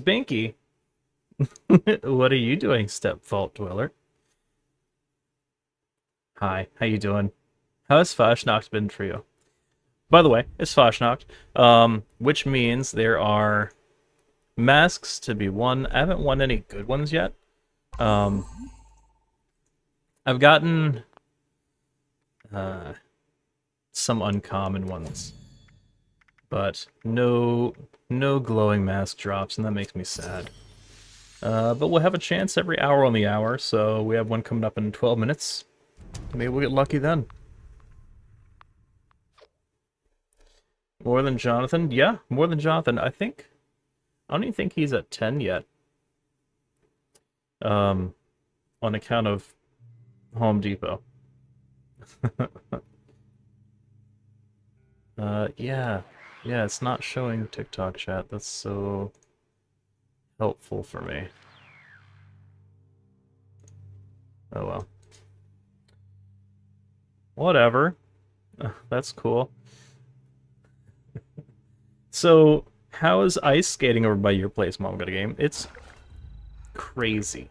Binky. What are you doing, Step Vault Dweller? Hi, how you doing? How's Fasnacht been for you? By the way, it's Fasnacht, which means there are masks to be won. I haven't won any good ones yet. Um, I've gotten some uncommon ones, but no glowing mask drops, and that makes me sad. But we'll have a chance every hour on the hour, so we have one coming up in 12 minutes. Maybe we'll get lucky then. More than Jonathan? Yeah, more than Jonathan. I don't even think he's at 10 yet. On account of Home Depot. Yeah. Yeah, it's not showing TikTok chat. That's so helpful for me. Oh well. Whatever. That's cool. So, how is ice skating over by your place, Mom Got a Game? It's crazy.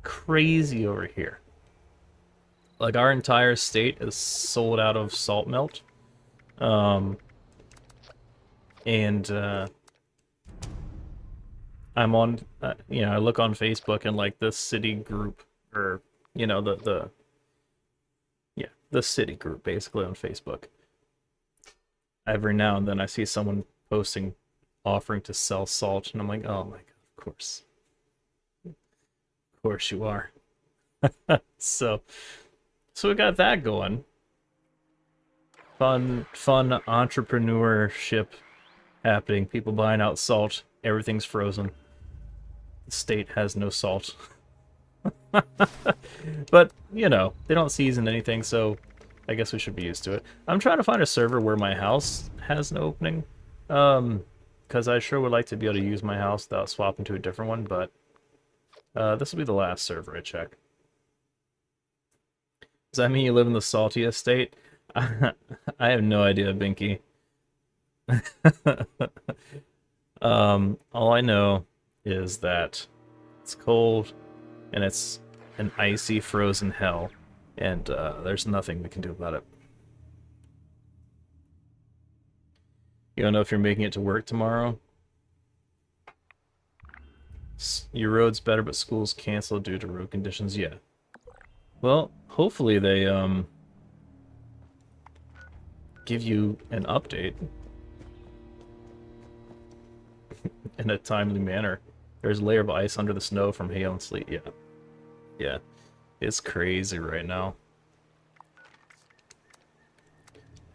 Crazy over here. Like, our entire state is sold out of salt melt. And I'm on, I look on Facebook and, like, the city group, or, the city group, basically, on Facebook. Every now and then I see someone posting, offering to sell salt, and I'm like, oh my god, of course. Of course you are. So we got that going. Fun entrepreneurship happening. People buying out salt. Everything's frozen. The state has no salt. But, they don't season anything, so I guess we should be used to it. I'm trying to find a server where my house has an opening. Because I sure would like to be able to use my house without swapping to a different one, but this will be the last server I check. Does that mean you live in the salty estate? I have no idea, Binky. All I know is that it's cold and it's an icy, frozen hell, and there's nothing we can do about it. You don't know if you're making it to work tomorrow? Your road's better, but school's canceled due to road conditions. Yeah. Well, hopefully they, give you an update in a timely manner. There's a layer of ice under the snow from hail and sleet. Yeah. Yeah. It's crazy right now.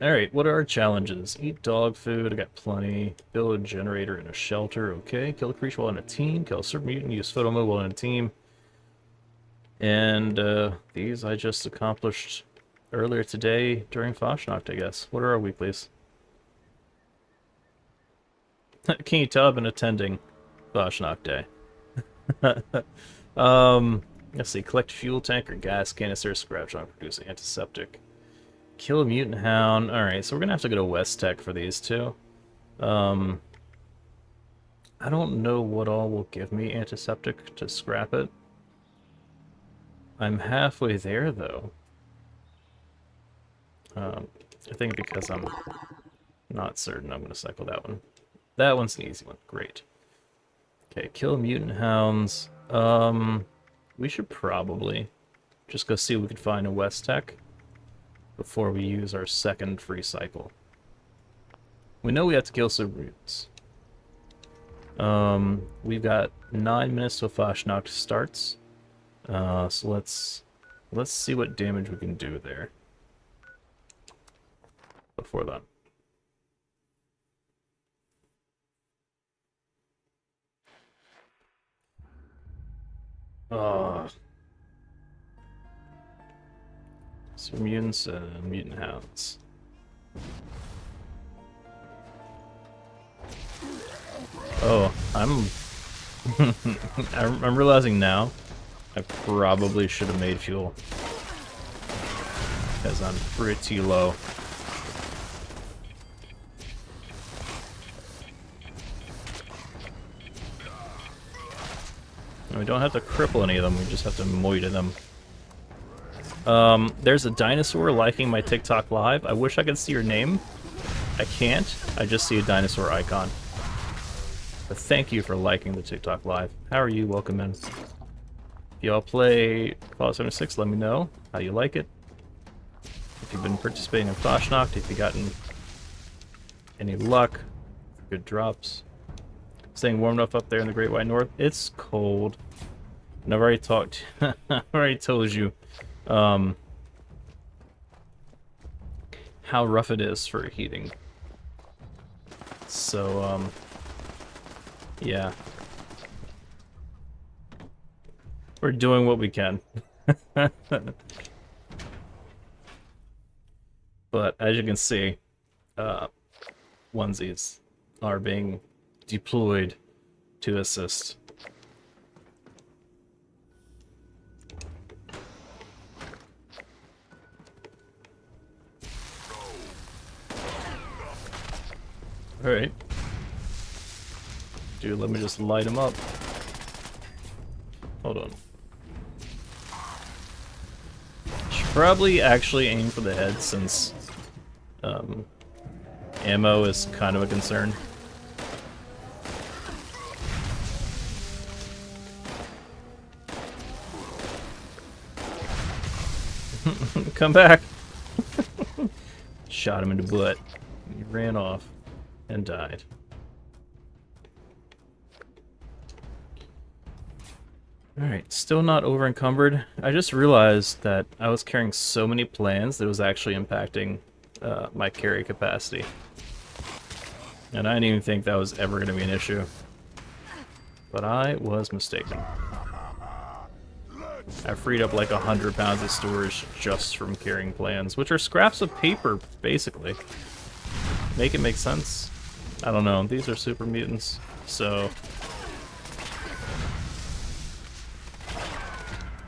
Alright, what are our challenges? Eat dog food, I got plenty. Build a generator in a shelter, okay. Kill a creature while in a team. Kill a super mutant, use photo mode while in a team. And these I just accomplished earlier today during Fasnacht, I guess. What are our weeklies? Can you tell I've been attending Fasnacht Day? Let's see. Collect fuel tank or gas canister, scratch on produce antiseptic. Kill a mutant hound. Alright, so we're gonna have to go to West Tech for these two. I don't know what all will give me antiseptic to scrap it. I'm halfway there, though. I think because I'm not certain, I'm going to cycle that one. That one's an easy one. Great. Okay, kill mutant hounds. We should probably just go see what we can find in West Tech before we use our second free cycle. We know we have to kill some mutants. We've got 9 minutes till Fasnacht starts. So let's see what damage we can do there before then. So mutants and mutant hounds. Oh, I'm realizing now I probably should have made fuel because I'm pretty low. And we don't have to cripple any of them, we just have to moita them. There's a dinosaur liking my TikTok live. I wish I could see your name. I can't. I just see a dinosaur icon. But thank you for liking the TikTok live. How are you? Welcome in. If y'all play Fallout 76, let me know how you like it. If you've been participating in Fasnacht, if you've gotten any luck, good drops. Staying warm enough up there in the Great White North. It's cold. And I've already talked. I've already told you how rough it is for heating. So, yeah. We're doing what we can. But as you can see, onesies are being deployed to assist. Alright. Dude, let me just light him up. Hold on. Should probably actually aim for the head since ammo is kind of a concern. Come back! Shot him in the butt. He ran off and died. Alright, still not over encumbered. I just realized that I was carrying so many plans that it was actually impacting my carry capacity. And I didn't even think that was ever going to be an issue. But I was mistaken. I freed up like 100 pounds of storage just from carrying plans, which are scraps of paper, basically. Make it make sense. I don't know, these are super mutants, so...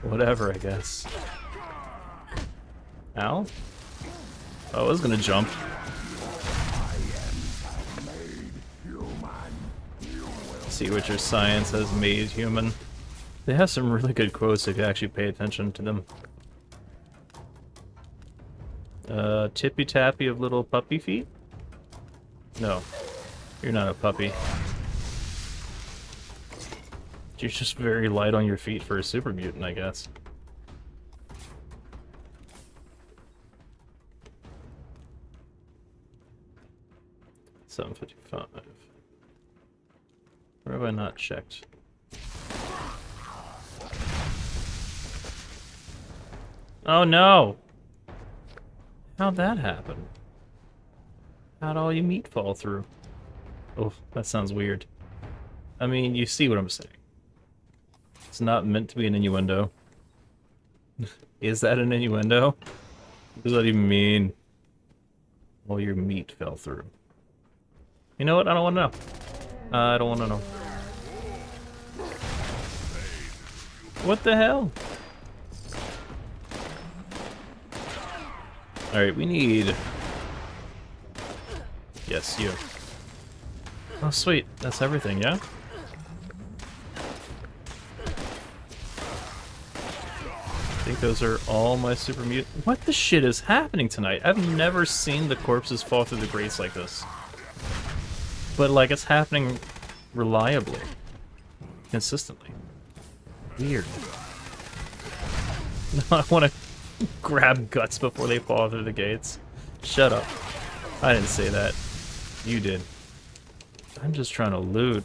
whatever, I guess. Ow? Oh, I was gonna jump. See what your science has made human. They have some really good quotes if you actually pay attention to them. Tippy tappy of little puppy feet? No, you're not a puppy. You're just very light on your feet for a super mutant, I guess. $7.55. Where have I not checked? Oh no! How'd that happen? How'd all your meat fall through? Oh, that sounds weird. I mean, you see what I'm saying. It's not meant to be an innuendo. Is that an innuendo? What does that even mean? All your meat fell through. You know what? I don't want to know. I don't want to know. What the hell? Alright, we need... Yes, you. Oh, sweet. That's everything, yeah? I think those are all my super mutant... What the shit is happening tonight? I've never seen the corpses fall through the grates like this. But, like, it's happening reliably. Consistently. Weird. I want to grab guts before they fall through the gates. Shut up. I didn't say that. You did. I'm just trying to loot.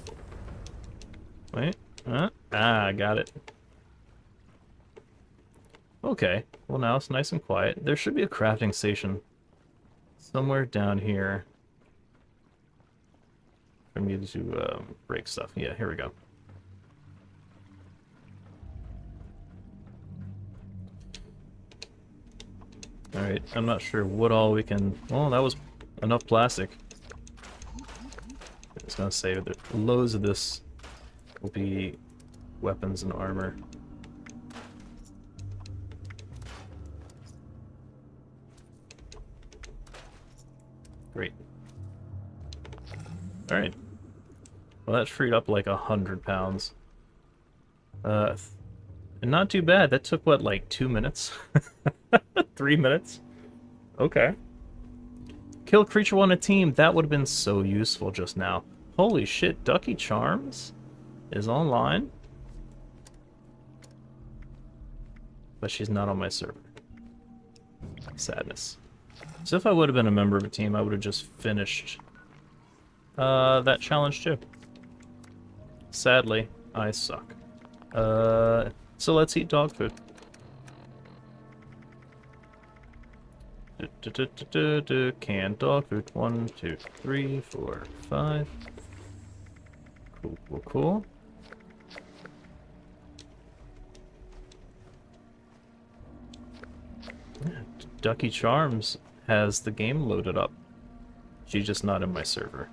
Wait. Ah, I got it. Okay. Well, now it's nice and quiet. There should be a crafting station somewhere down here for me to break stuff. Yeah, here we go. Alright, I'm not sure what all we can... Well, that was enough plastic. I was gonna say that loads of this will be weapons and armor. Great. Alright. Well, that freed up like 100 pounds. Uh, Not too bad. That took, what, like 2 minutes? 3 minutes? Okay. Kill creature on a team. That would have been so useful just now. Holy shit, Ducky Charms is online. But she's not on my server. Sadness. So if I would have been a member of a team, I would have just finished that challenge too. Sadly, I suck. So let's eat dog food. Canned dog food. 1, 2, 3, 4, 5. Cool, cool, cool. Ducky Charms has the game loaded up. She's just not in my server.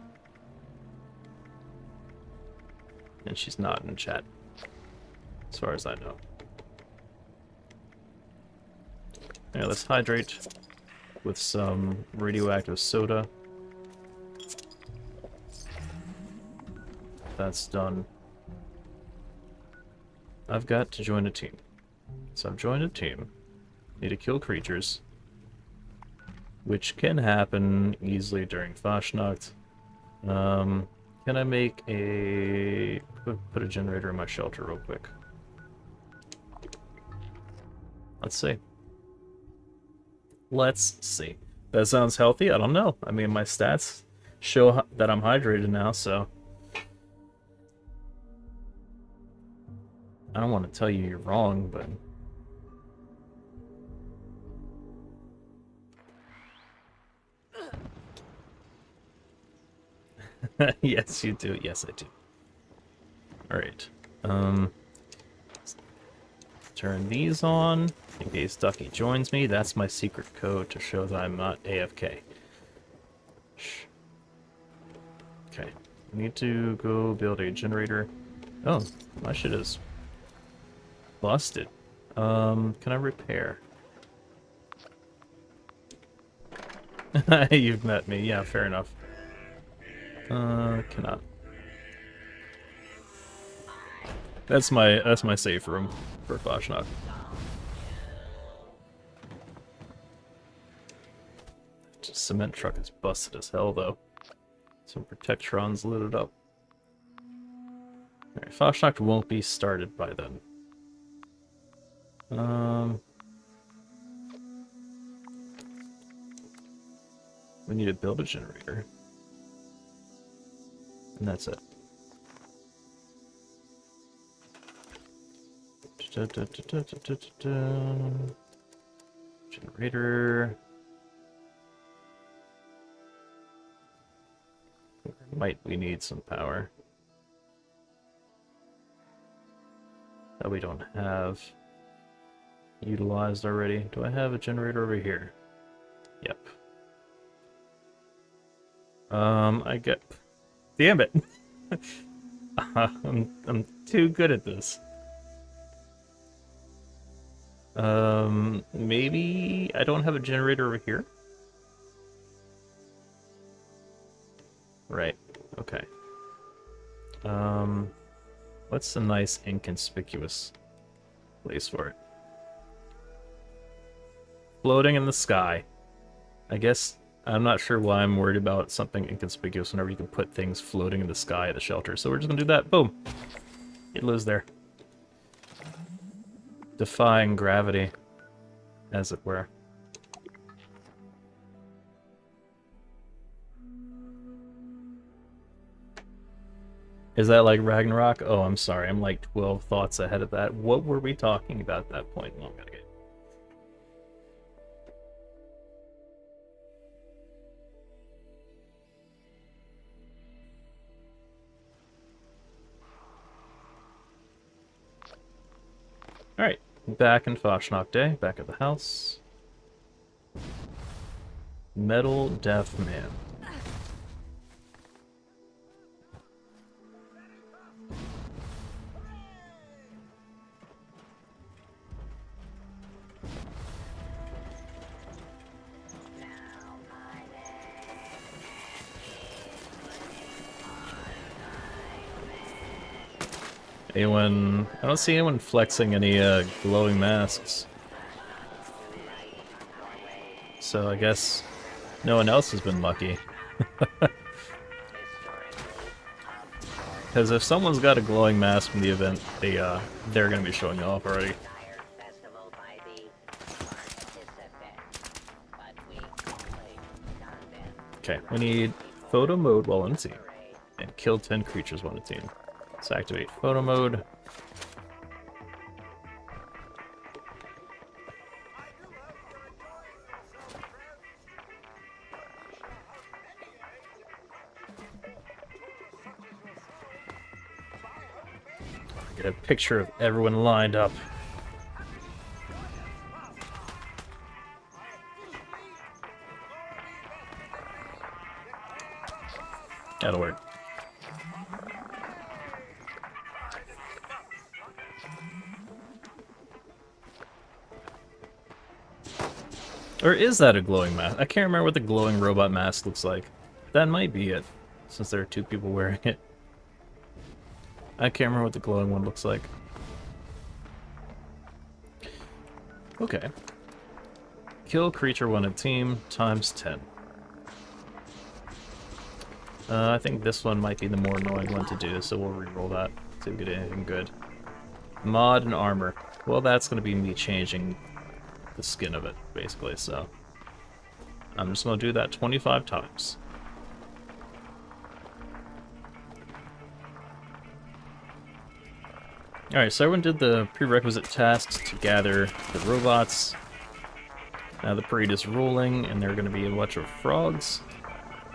And she's not in chat, as far as I know. Yeah, let's hydrate with some radioactive soda. That's done. I've got to join a team. So I've joined a team. Need to kill creatures, which can happen easily during Fasnacht. Can I make a... put a generator in my shelter real quick. Let's see. Let's see. That sounds healthy? I don't know. I mean, my stats show that I'm hydrated now, so... I don't want to tell you you're wrong, but... Yes, you do. Yes, I do. Alright. Turn these on in case Ducky joins me. That's my secret code to show that I'm not AFK. Shh. Okay. I need to go build a generator. Oh, my shit is busted. Can I repair? You've met me. Yeah, fair enough. Cannot. That's my safe room for Fasnacht. Cement truck is busted as hell though. Some Protectrons lit it up. Alright, Fasnacht won't be started by then. We need to build a generator. And that's it. Generator. Might we need some power that we don't have utilized already. Do I have a generator over here? Yep. I get... Damn it! I'm too good at this. Maybe I don't have a generator over here? Right, okay. What's a nice inconspicuous place for it? Floating in the sky. I guess I'm not sure why I'm worried about something inconspicuous whenever you can put things floating in the sky at the shelter. So we're just gonna do that. Boom! It lives there. Defying gravity, as it were. Is that like Ragnarok? Oh, I'm sorry. I'm like 12 thoughts ahead of that. What were we talking about at that point? Oh, gotta get... Alright, back in Fasnacht Day, back at the house. Metal Death Man. Anyone... I don't see anyone flexing any glowing masks. So I guess no one else has been lucky. Because if someone's got a glowing mask from the event, they're going to be showing off already. Okay, we need photo mode while on team, and kill 10 creatures while on team. Let's activate photo mode. Get a picture of everyone lined up. That'll work. Or is that a glowing mask? I can't remember what the glowing robot mask looks like. That might be it, since there are two people wearing it. I can't remember what the glowing one looks like. Okay. Kill creature one a team times 10. I think this one might be the more annoying one to do, so we'll reroll that. See if we get anything good. Mod and armor. Well, that's going to be me changing the skin of it, basically, so... I'm just going to do that 25 times. Alright, so everyone did the prerequisite tasks to gather the robots. Now the parade is rolling, and there are going to be a bunch of frogs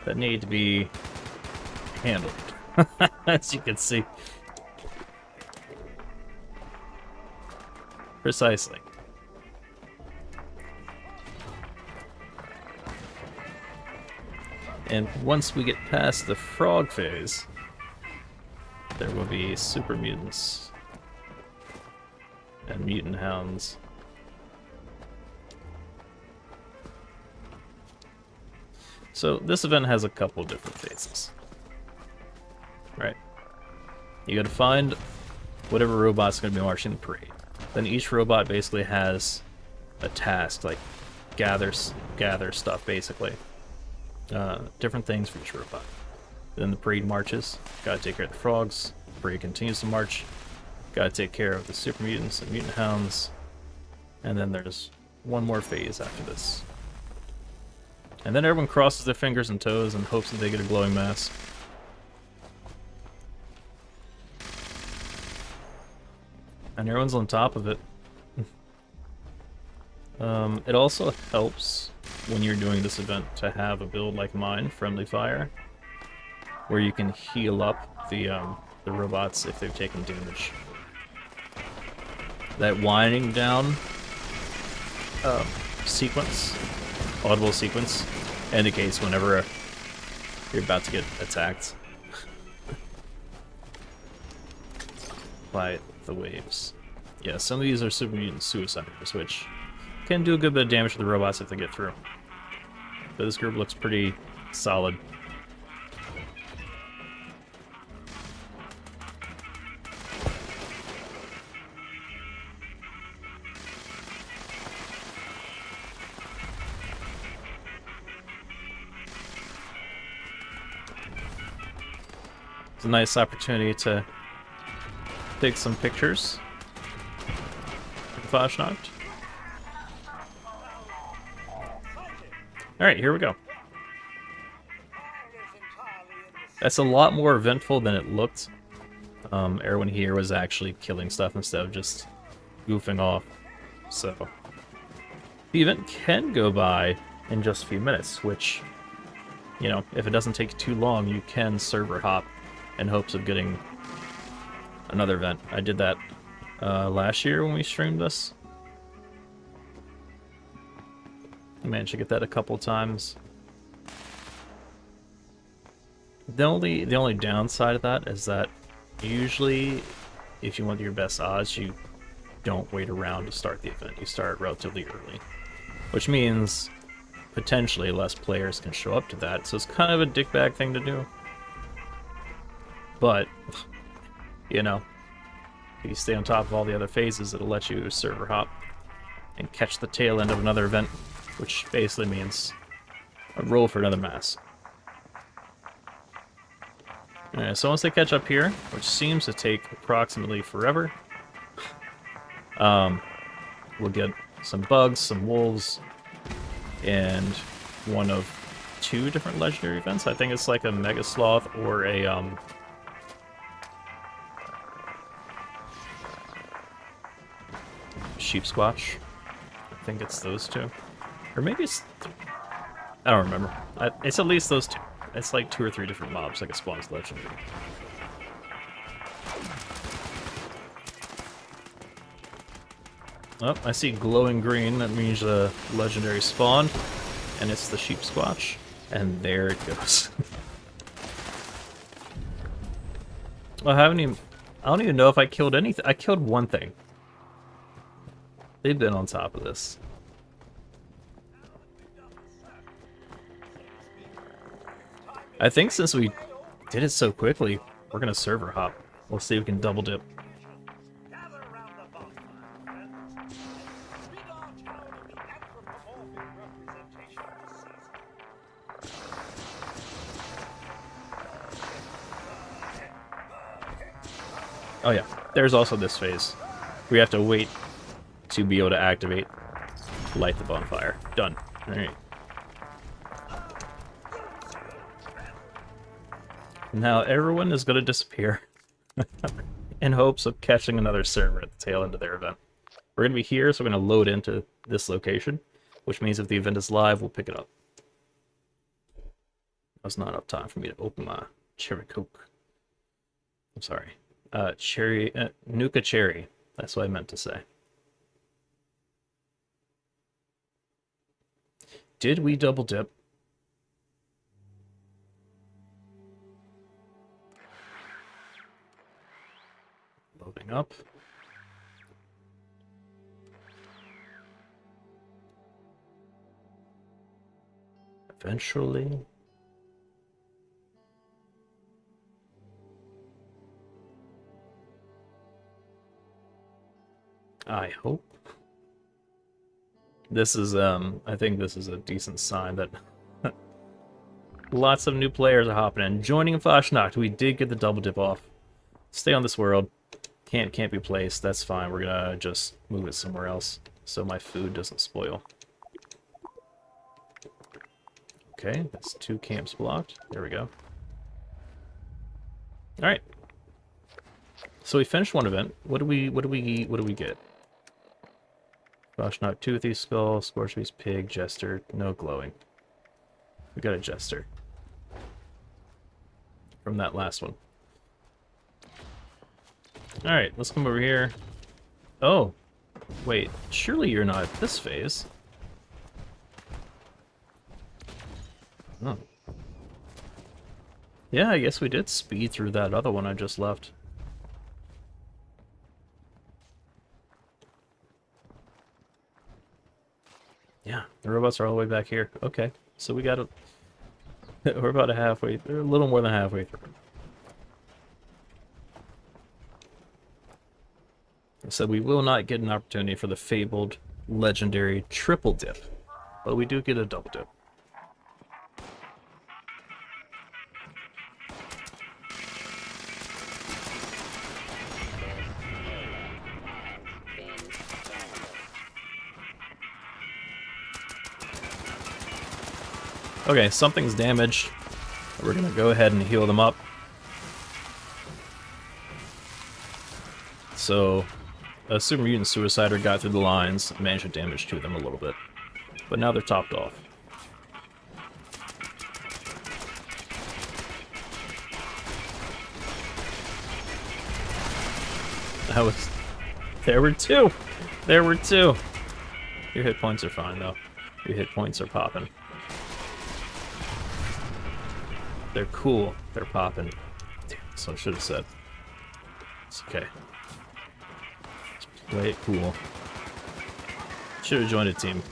that need to be handled, as you can see. Precisely. And once we get past the frog phase, there will be super mutants and mutant hounds. So this event has a couple different phases. Right. You gotta find whatever robot's gonna be marching the parade. Then each robot basically has a task, like gather stuff, basically. Different things for each robot. Then the parade marches. Gotta take care of the frogs. The parade continues to march. Gotta take care of the super mutants and mutant hounds. And then there's one more phase after this. And then everyone crosses their fingers and toes and hopes that they get a glowing mask. And everyone's on top of it. It also helps when you're doing this event to have a build like mine, Friendly Fire, where you can heal up the robots if they've taken damage. That winding down sequence, audible sequence, indicates whenever you're about to get attacked by the waves. Yeah, some of these are super mutant suiciders, which can do a good bit of damage to the robots if they get through. But this group looks pretty solid. It's a nice opportunity to take some pictures for Fasnacht. Alright, here we go. That's a lot more eventful than it looked. Everyone here was actually killing stuff instead of just goofing off. So, the event can go by in just a few minutes, which, you know, if it doesn't take too long, you can server hop in hopes of getting another event. I did that last year when we streamed this. I managed to get that a couple times. The only downside of that is that usually, if you want your best odds, you don't wait around to start the event. You start relatively early, which means potentially less players can show up to that. So it's kind of a dickbag thing to do. But, you know, If you stay on top of all the other phases, it'll let you server hop and catch the tail end of another event, which basically means a roll for another mass. Alright, so once they catch up here, which seems to take approximately forever, we'll get some bugs, some wolves, and one of 2 different legendary events. I think it's like a Mega Sloth or a Sheep Squatch. I think it's those 2. Or maybe it's... I don't remember. It's at least those 2. It's like 2 or 3 different mobs like it spawns legendary. Oh, I see glowing green. That means a legendary spawn. And it's the Sheep Squatch. And there it goes. Well, I don't even know if I killed anything. I killed one thing. They've been on top of this. I think since we did it so quickly, we're gonna server hop. We'll see if we can double dip. Oh yeah, there's also this phase. We have to wait to be able to activate, light the bonfire. Done. Alright. Now everyone is going to disappear in hopes of catching another server at the tail end of their event. We're going to be here, so we're going to load into this location, which means if the event is live, we'll pick it up. That's not enough time for me to open my cherry coke. I'm sorry. Nuka cherry. That's what I meant to say. Did we double dip? Loading up. Eventually. I hope. This is, I think this is a decent sign that lots of new players are hopping in. Joining Fasnacht, we did get the double dip off. Stay on this world. Can't be placed. That's fine. We're gonna just move it somewhere else so my food doesn't spoil. Okay, that's 2 camps blocked. There we go. All right. So we finished one event. What do we get? Fasnacht, Toothy Skull, Scorchbeast Pig, Jester, no glowing. We got a Jester. From that last one. Alright, let's come over here. Oh! Wait, surely you're not at this phase. Oh. Yeah, I guess we did speed through that other one I just left. Yeah, the robots are all the way back here. Okay, so we got we're about halfway, a little more than halfway through. So we will not get an opportunity for the fabled legendary triple dip, but we do get a double dip. Okay, something's damaged. We're gonna go ahead and heal them up. So, a Super Mutant Suicider got through the lines, managed to damage to them a little bit. But now they're topped off. That was... There were 2! There were 2! Your hit points are fine, though. Your hit points are popping. They're cool. They're popping. Damn, so I should have said. It's okay. Just play it cool. Should have joined a team.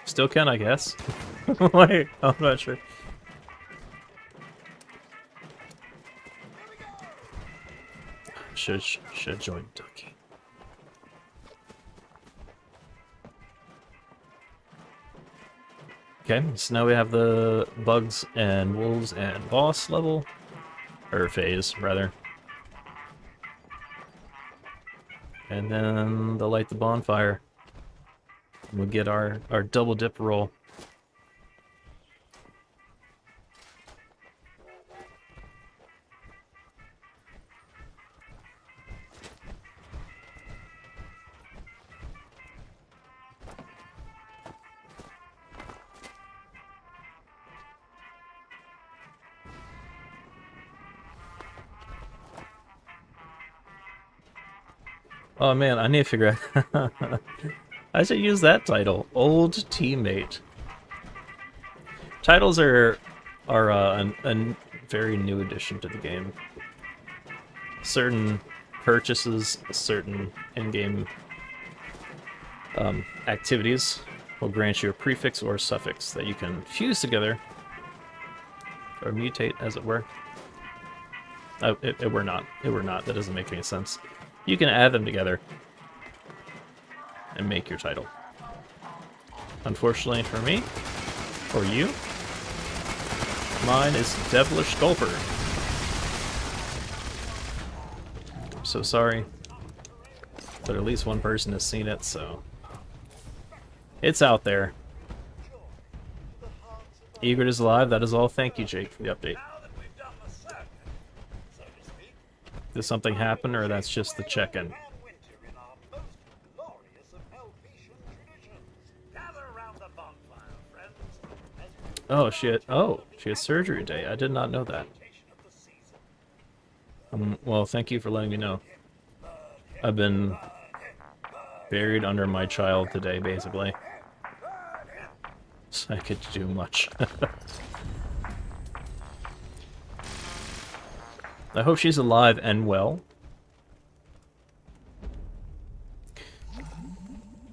Still can, I guess. Wait, I'm not sure. Should join Ducky. Okay, so now we have the bugs and wolves and boss level. Or phase, rather. And then they'll light the bonfire. We'll get our double dip roll. Oh man, I need to figure out... I should use that title. Old Teammate. Titles are a very new addition to the game. Certain purchases, certain in-game activities will grant you a prefix or a suffix that you can fuse together, or mutate, as it were. Oh, it were not. It were not. That doesn't make any sense. You can add them together and make your title. Unfortunately for me, or you, mine is Devilish Gulper. I'm so sorry, but at least one person has seen it, so it's out there. Egret is alive. That is all. Thank you, Jake, for the update. Did something happen, or that's just the check-in? Oh, shit. Oh, she had surgery today. I did not know that. Well, thank you for letting me know. I've been buried under my child today, basically. So I could do much. I hope she's alive and well.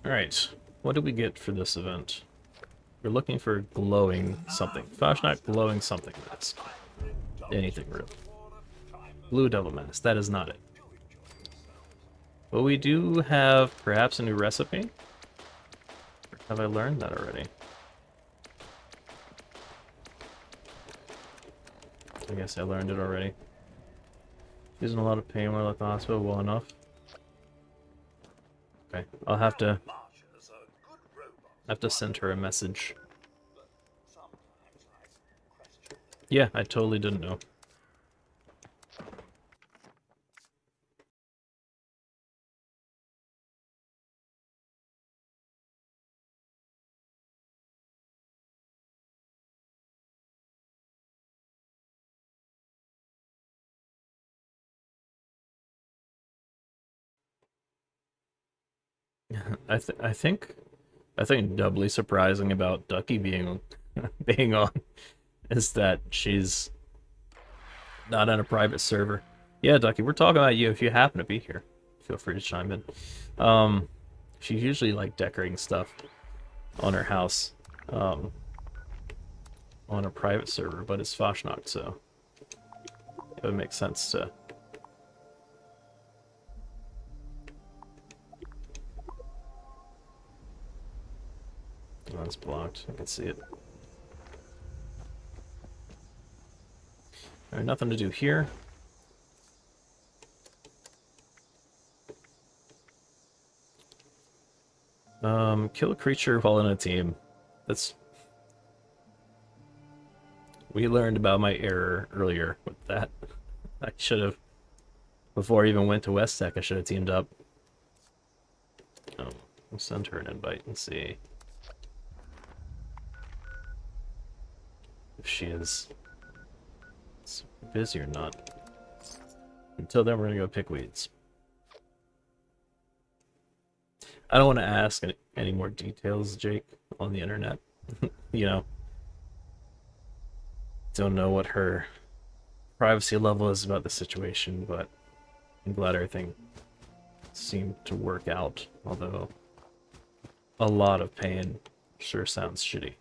Alright, what did we get for this event? We're looking for glowing something. Fasnacht glowing something mask. Anything real. Blue devil mask, that is not it. But we do have perhaps a new recipe. Or have I learned that already? I guess I learned it already. She's in a lot of pain while at the hospital. Well enough. Okay, I'll have to send her a message. Yeah, I totally didn't know. I think doubly surprising about Ducky being being on is that she's not on a private server. Yeah, Ducky, we're talking about you if you happen to be here. Feel free to chime in. She's usually like decorating stuff on her house, on a private server, but it's Fasnacht, so it would make sense to. Oh, it's blocked. I can see it. Alright, nothing to do here. Kill a creature while in a team. That's... We learned about my error earlier with that. I should have... Before I even went to West Tech, I should have teamed up. Oh, we'll send her an invite and see if she is busy or not. Until then, we're gonna go pick weeds. I don't want to ask any more details, Jake, on the internet. You know, don't know what her privacy level is about the situation, but I'm glad everything seemed to work out, although a lot of pain sure sounds shitty.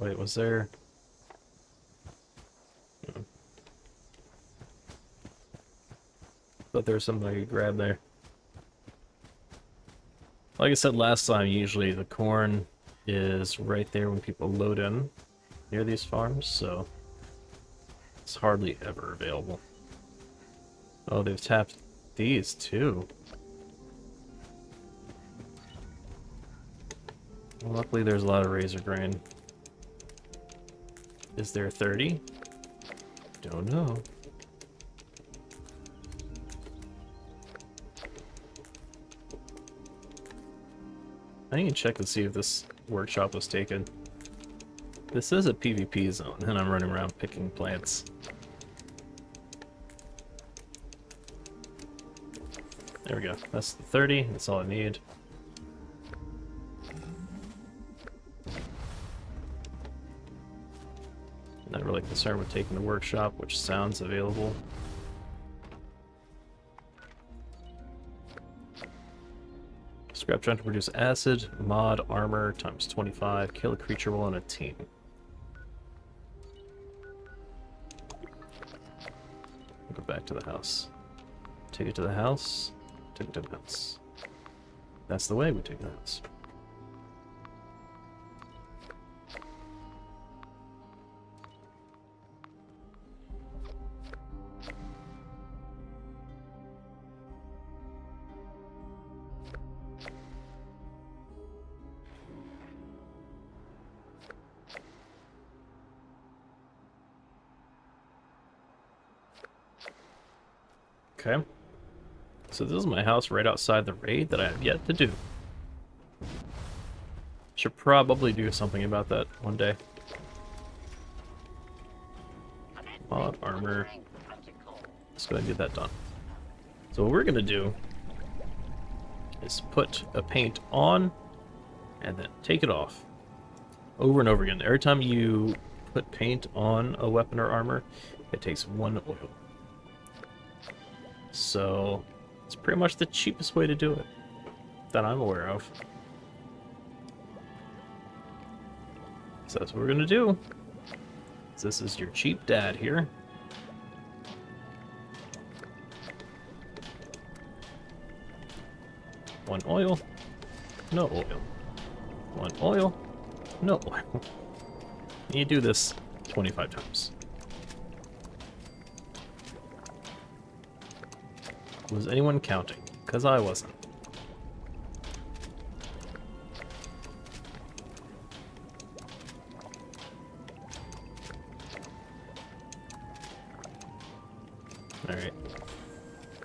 Wait, was there... Thought there was something I could grab there. Like I said last time, usually the corn is right there when people load in near these farms, so it's hardly ever available. Oh, they've tapped these too. Well, luckily there's a lot of razor grain. Is there 30? Don't know. I need to check and see if this workshop was taken. This is a PvP zone, and I'm running around picking plants. There we go. That's the 30. That's all I need. Not really concerned with taking the workshop, which sounds available. Scrap trying to produce acid, mod armor times 25, kill a creature while on a team. I'll go back to the house. Take it to the house. Take it to the house. That's the way we take the house. Okay. So this is my house right outside the raid that I have yet to do. Should probably do something about that one day. Mod armor. Let's go ahead and get that done. So what we're gonna do is put a paint on and then take it off over and over again. Every time you put paint on a weapon or armor, it takes 1 oil. So it's pretty much the cheapest way to do it that I'm aware of. So that's what we're gonna do. This is your cheap dad here. One oil, no oil. One oil, no oil. And you do this 25 times. Was anyone counting? Because I wasn't. Alright.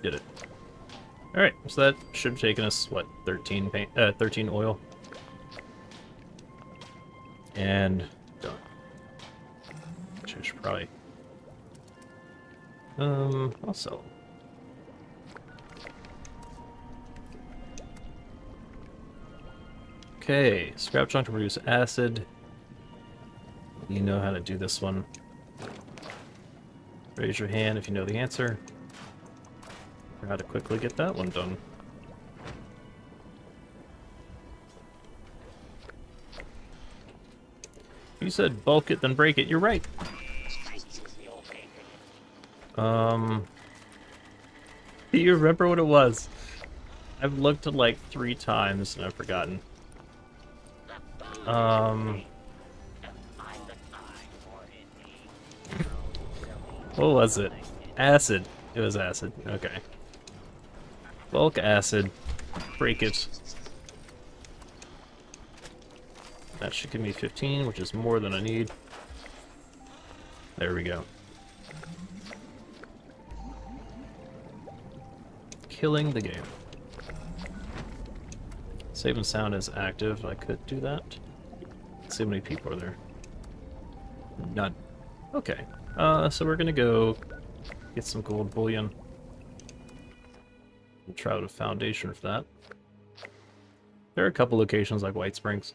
Did it. Alright, so that should have taken us, what, 13 paint, 13 oil? And done. Which I should probably... I'll sell them. Okay, scrap chunk to produce acid. You know how to do this one. Raise your hand if you know the answer. Or how to quickly get that one done. You said bulk it, then break it. You're right. Do you remember what it was? I've looked at like 3 times and I've forgotten. What was it? Acid. It was acid. Okay. Bulk acid. Break it. That should give me 15, which is more than I need. There we go. Killing the game. Save and sound is active. I could do that. Let's see how many people are there. None. Okay. So we're gonna go get some gold bullion. We'll try out a foundation for that. There are a couple locations like White Springs.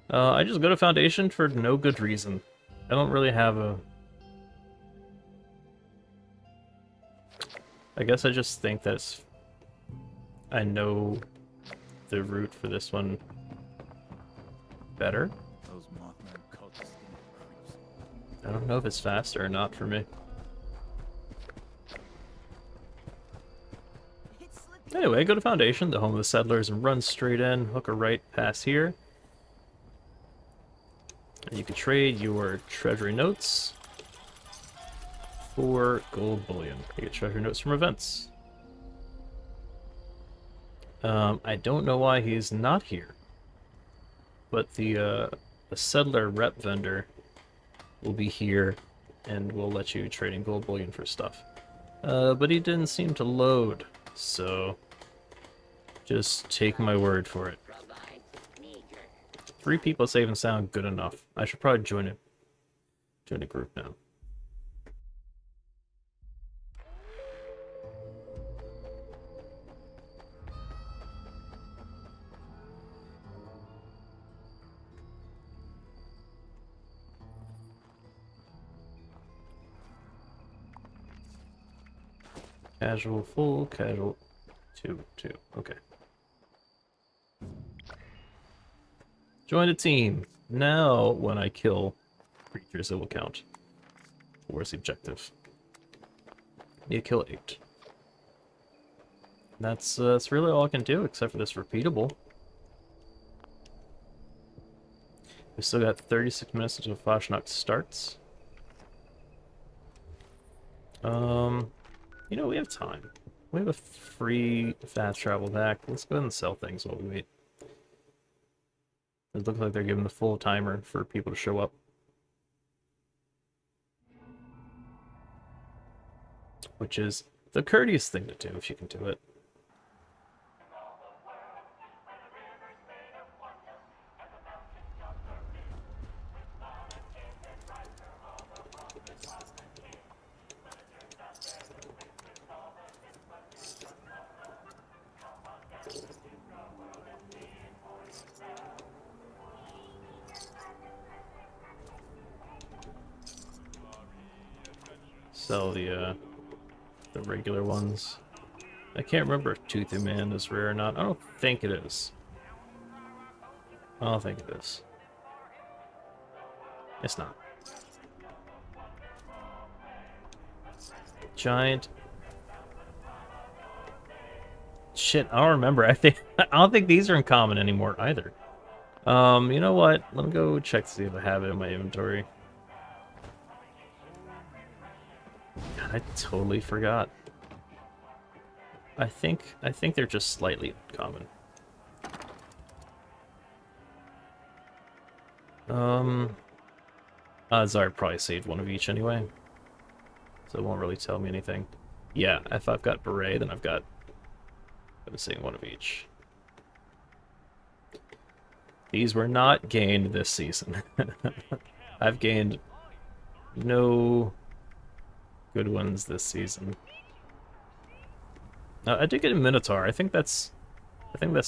I just go to foundation for no good reason. I don't really have a... I guess I just think that's... I know the route for this one better. Those Mothman cultists I don't know if it's faster or not for me. Anyway, go to Foundation, the home of the settlers, and run straight in. Hook a right past here. And you can trade your treasury notes for gold bullion. You get treasury notes from events. I don't know why he's not here, but the settler rep vendor will be here, and we'll let you trade in gold bullion for stuff. But he didn't seem to load, so just take my word for it. 3 people safe and sound, good enough. I should probably join a group now. Casual, full, casual, 2, 2, okay. Join a team. Now, when I kill creatures, it will count. Where's the objective? Need to kill 8. That's really all I can do, except for this repeatable. We still got 36 minutes until Fasnacht starts. You know, we have time. We have a free fast travel back. Let's go ahead and sell things while we wait. It looks like they're giving the full timer for people to show up. Which is the courteous thing to do if you can do it. Sell the regular ones. I can't remember if Toothy Man is rare or not. I don't think it is. I don't think it is. It's not. Giant. Shit, I don't remember. I don't think these are in common anymore either. You know what? Let me go check to see if I have it in my inventory. God, I totally forgot. I think they're just slightly common. Zara probably saved one of each anyway, so it won't really tell me anything. Yeah, if I've got Beret, then I've been seeing one of each. These were not gained this season. I've gained no good ones this season. I did get a Minotaur. I think that's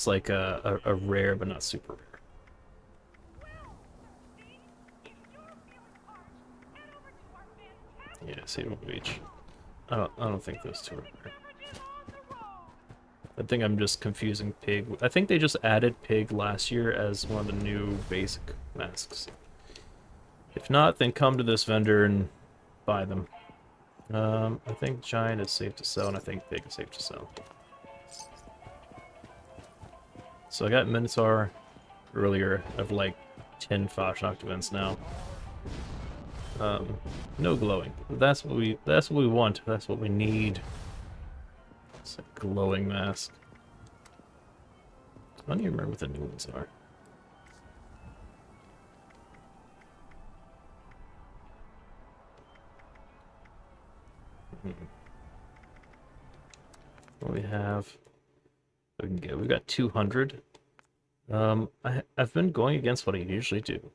like a rare but not super rare. Yeah, save one of each. I don't think those two are rare. I think I'm just confusing Pig. I think they just added Pig last year as one of the new basic masks. If not, then come to this vendor and buy them. I think Giant is safe to sell, and I think Pig is safe to sell. So I got Minotaur earlier. I have like 10 Fasnacht events now. No glowing. That's what we want. That's what we need. It's a glowing mask. I don't even remember what the new ones are. What we have? We can get. We've got 200. I've been going against what I usually do,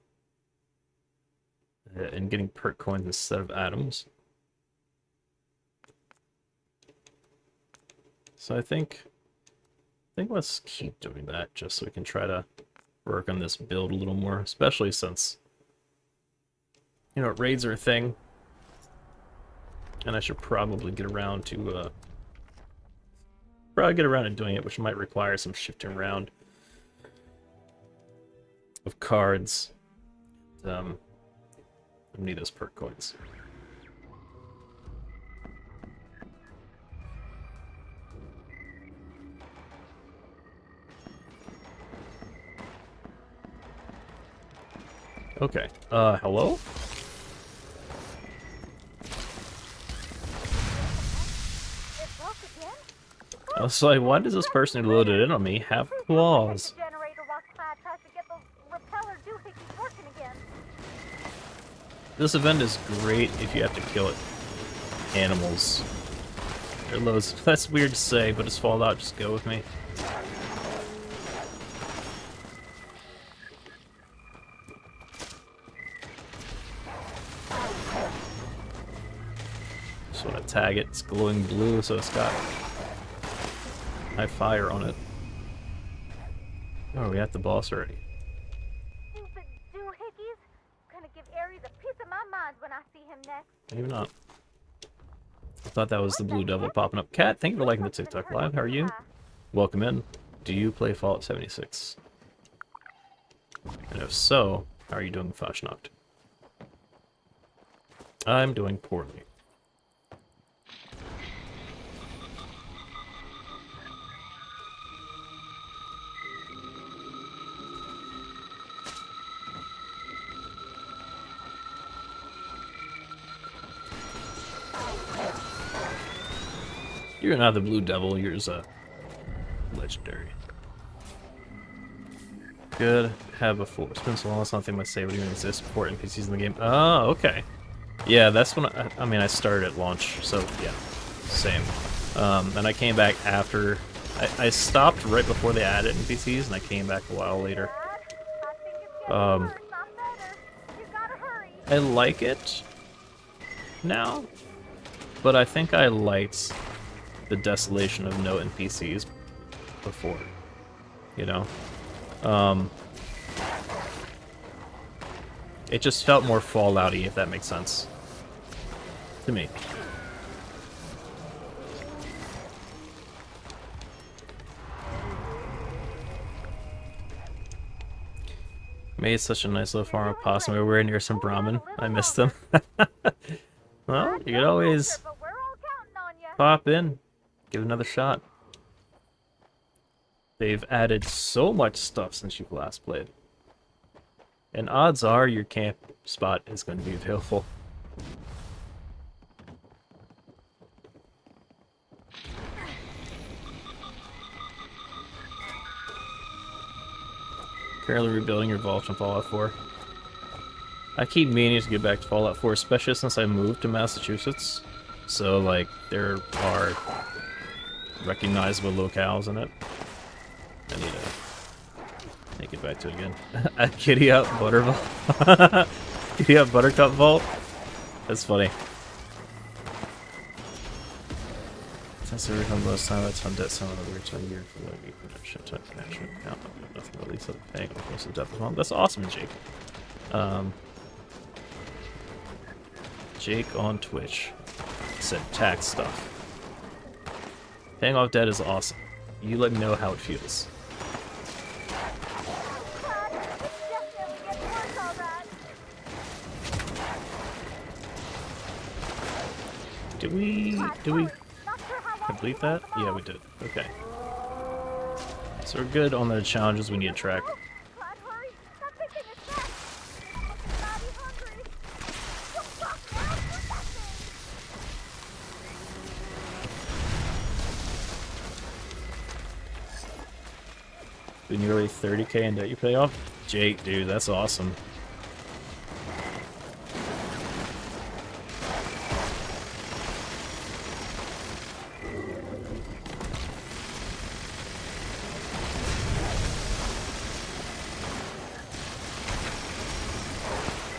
and getting perk coins instead of atoms. So I think let's keep doing that just so we can try to work on this build a little more, especially since, you know, raids are a thing, and I should probably get around to doing it, which might require some shifting around of cards. I need those perk coins. Okay. Hello? I was like, why does this person who loaded in on me have claws? This event is great if you have to kill animals. Their loads. That's weird to say, but it's Fallout. Just go with me. Just want to tag it. It's glowing blue, so it's got high fire on it. Oh, we have the boss already. Stupid doohickeys! Gonna give Ares a piece of my mind when I see him next. Maybe not. I thought that was the Blue Devil popping up. Cat, thank you for liking the TikTok live. How are you? Welcome in. Do you play Fallout 76? And if so, how are you doing with Fasnacht? I'm doing poorly. You're not the Blue Devil, you're just a legendary. Good. Have before. It's been so long, it's not think my save would even exist before NPCs in the game. Oh, okay. Yeah, that's when I mean, I started at launch, so yeah, same. And I came back after. I stopped right before they added NPCs, and I came back a while later. I like it now, but I think I liked the desolation of no NPCs before, you know? It just felt more Fallout-y, if that makes sense. To me. Made such a nice little farm of possum. We were near some Brahmin. I missed them. Well, you could always pop in. Give it another shot. They've added so much stuff since you've last played. And odds are your camp spot is going to be available. Currently rebuilding your vault in Fallout 4. I keep meaning to get back to Fallout 4, especially since I moved to Massachusetts. So, like, there are recognizable locales in it. I need to take it back to it again. Kitty Up Butter Vault. Kitty Up Buttercup Vault. That's funny. Since every time last time I ton debt some of the weird time year for like production type connection account. I have nothing at least of paying most of debt as well. That's awesome, Jake. Jake on Twitch said tax stuff. Paying off debt is awesome. You let me know how it feels. Did we complete that? Yeah, we did. Okay. So we're good on the challenges we need to track. Be nearly 30k in debt you pay off? Jake, dude, that's awesome.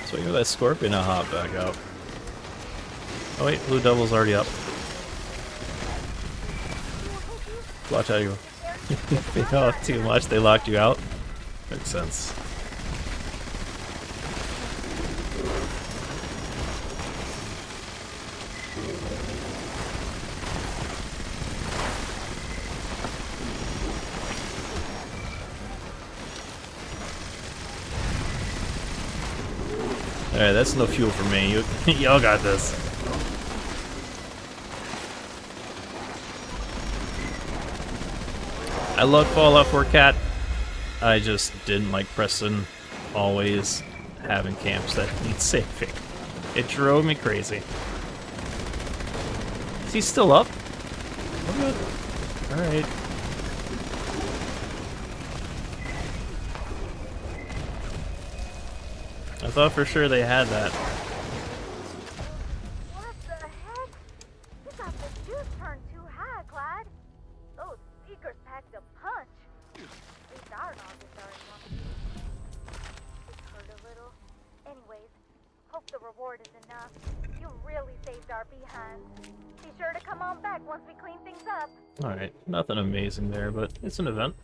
So you know that Scorpion to hop back out. Oh wait, Blue Devil's already up. Watch how you go. They know too much, they locked you out. Makes sense. Alright, that's no fuel for me. Y'all got this. I love Fallout 4 Cat. I just didn't like Preston always having camps that need saving. It drove me crazy. Is he still up? Oh, good. Alright. I thought for sure they had that. What the heck? You got the juice turned too high, Clyde. Those speakers packed a punch. At least our noggins are in one piece. It hurt a little. Anyways, hope the reward is enough. You really saved our behinds. Be sure to come on back once we clean things up. Alright, nothing amazing there, but it's an event.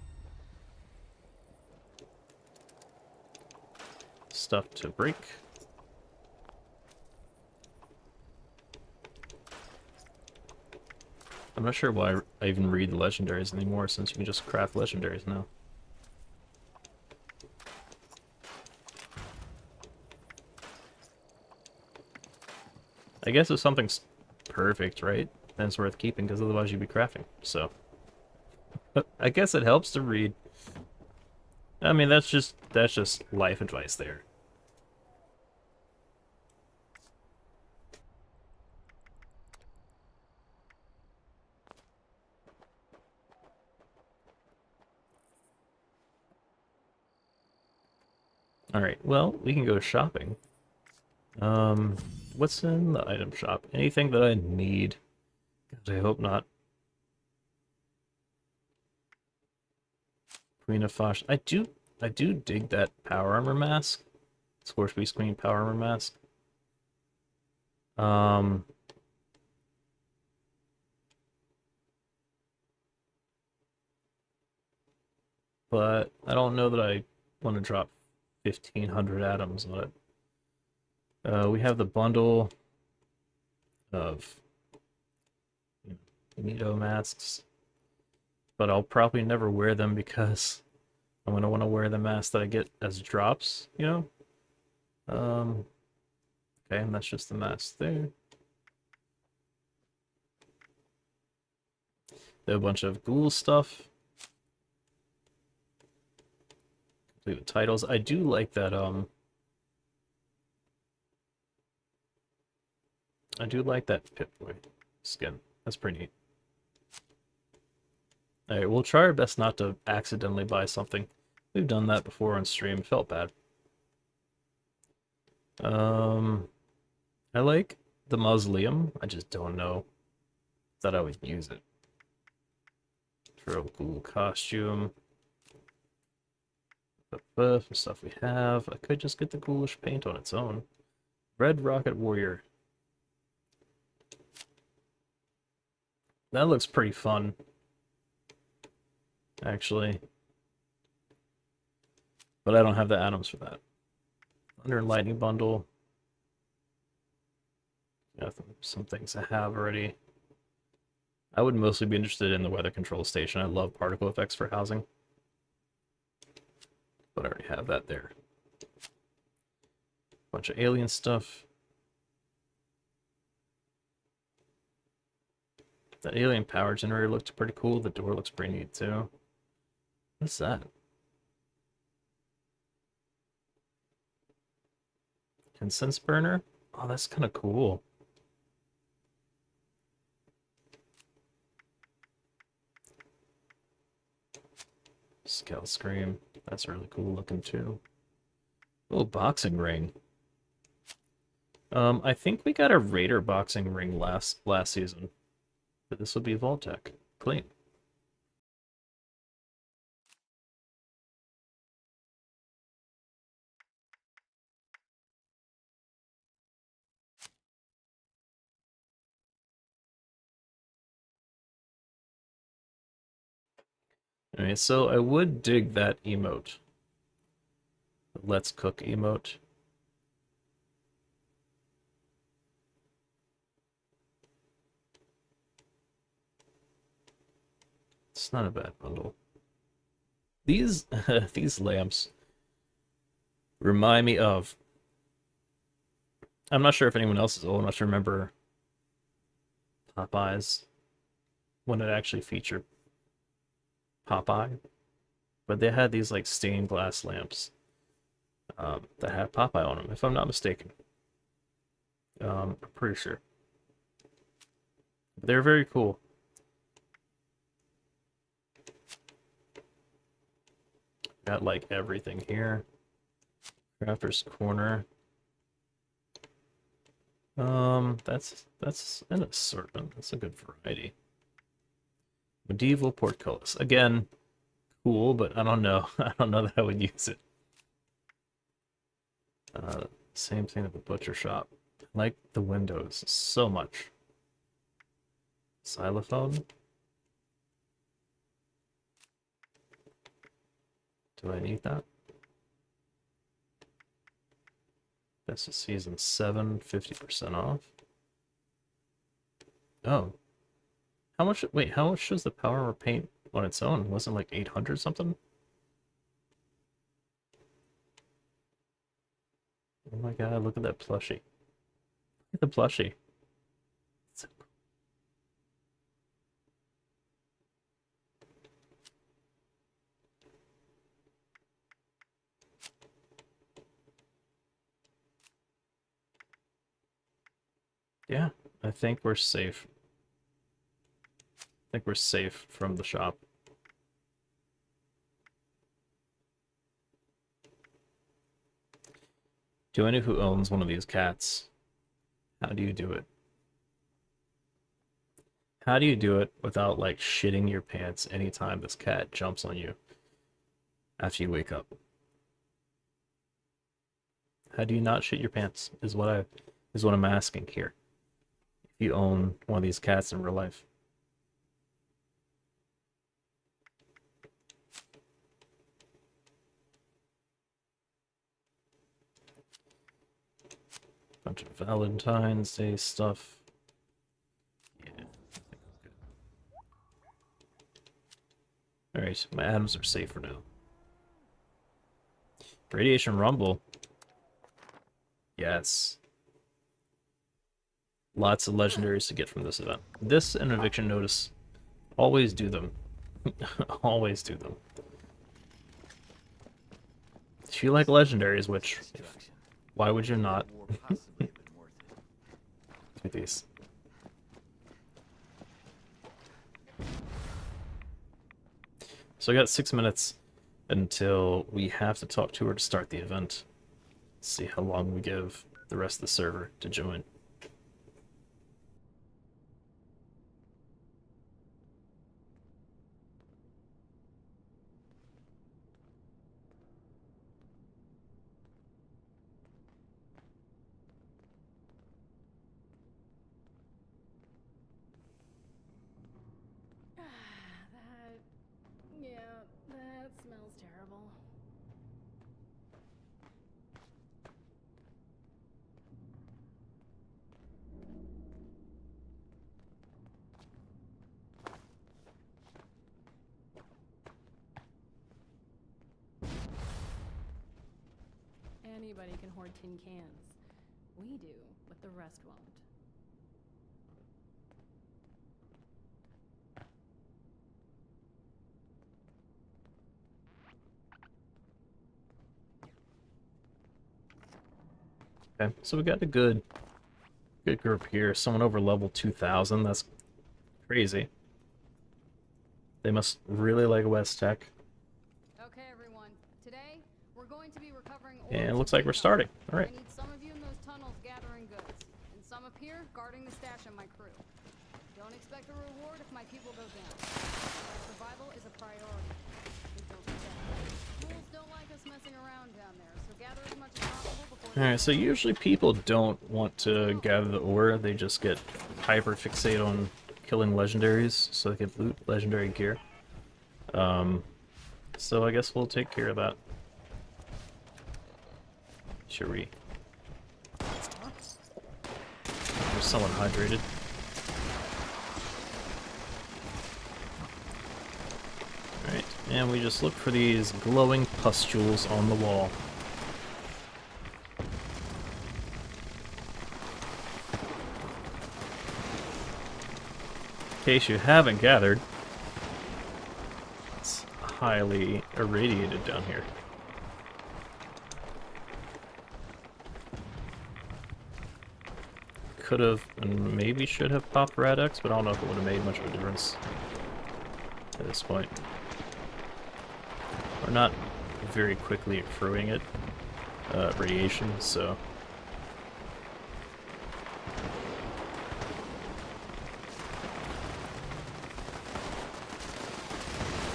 Stuff to break. I'm not sure why I even read the legendaries anymore, since you can just craft legendaries now. I guess if something's perfect, right, then it's worth keeping, because otherwise you'd be crafting, so. But I guess it helps to read. I mean, that's just life advice there. Alright, well, we can go shopping. What's in the item shop? Anything that I need? God, I hope not. Queen of Fosh. I do dig that power armor mask. Scorch Beast Queen power armor mask. But I don't know that I want to drop 1,500 atoms on it. We have the bundle of Nito masks, but I'll probably never wear them because I'm gonna want to wear the mask that I get as drops, you know? Okay, and that's just the mask there. They have a bunch of ghoul stuff. Complete with titles. I do like that, I do like that Pip-Boy skin. That's pretty neat. Alright, we'll try our best not to accidentally buy something. We've done that before on stream. Felt bad. I like the mausoleum. I just don't know that I would use it. For a cool costume. Some stuff we have. I could just get the ghoulish paint on its own. Red Rocket Warrior. That looks pretty fun. Actually. But I don't have the atoms for that. Thunder and Lightning Bundle. Yeah, some things I have already. I would mostly be interested in the weather control station. I love particle effects for housing. But I already have that there. Bunch of alien stuff. That alien power generator looked pretty cool. The door looks pretty neat too. What's that? Incense burner? Oh, that's kind of cool. Scout Scream. That's really cool looking too. Oh, boxing ring. I think we got a Raider boxing ring last season. But this would be Vault-Tec. Clean. Alright, so I would dig that emote. The Let's Cook emote. It's not a bad bundle. These these lamps remind me of I'm not sure if anyone else is old enough to remember Popeyes when it actually featured Popeye, but they had these like stained glass lamps that had Popeye on them, if I'm not mistaken. I'm pretty sure. They're very cool. Got like everything here. Crafter's Corner. That's an assortment. That's a good variety. Medieval portcullis. Again, cool, but I don't know. I don't know that I would use it. Same thing at the butcher shop. I like the windows so much. Xylophone. Do I need that? Best of season 7, 50% off. Oh. How much, wait, how much does the power of paint on its own? Wasn't it like 800 something? Oh my god, look at that plushie. Look at the plushie. So cool. Yeah, I think we're safe. I think we're safe from the shop. Do I know who owns one of these cats? How do you do it? How do you do it without like shitting your pants anytime this cat jumps on you after you wake up? How do you not shit your pants is what I'm asking here. If you own one of these cats in real life. Bunch of Valentine's Day stuff. Yeah, I think I'm good. Alright, my atoms are safe for now. Radiation Rumble. Yes. Lots of legendaries to get from this event. This and Eviction Notice. Always do them. Always do them. If you like legendaries, which, why would you not? Do these. So I got 6 minutes until we have to talk to her to start the event. See how long we give the rest of the server to join. That smells terrible. Anybody can hoard tin cans. We do, but the rest won't. Okay, so we got a good group here. Someone over level 2000. That's crazy. They must really like West Tech. Okay, everyone. Today, we're going to be recovering And it looks like we're starting. All right. I need some of you in those tunnels gathering goods, and some up here guarding the stash of my crew. Don't expect a reward if my people go down. Survival is a priority. Please don't forget. Fools don't like us messing around down there, so gather as much as possible before. Alright, so usually people don't want to gather the ore, they just get hyper fixated on killing legendaries so they can loot legendary gear. So I guess we'll take care of that. Should we? We're somewhat hydrated. Alright, and we just look for these glowing pustules on the wall. case you haven't gathered, it's highly irradiated down here. Could have and maybe should have popped Rad-X, but I don't know if it would have made much of a difference at this point. We're not very quickly accruing it, radiation, so...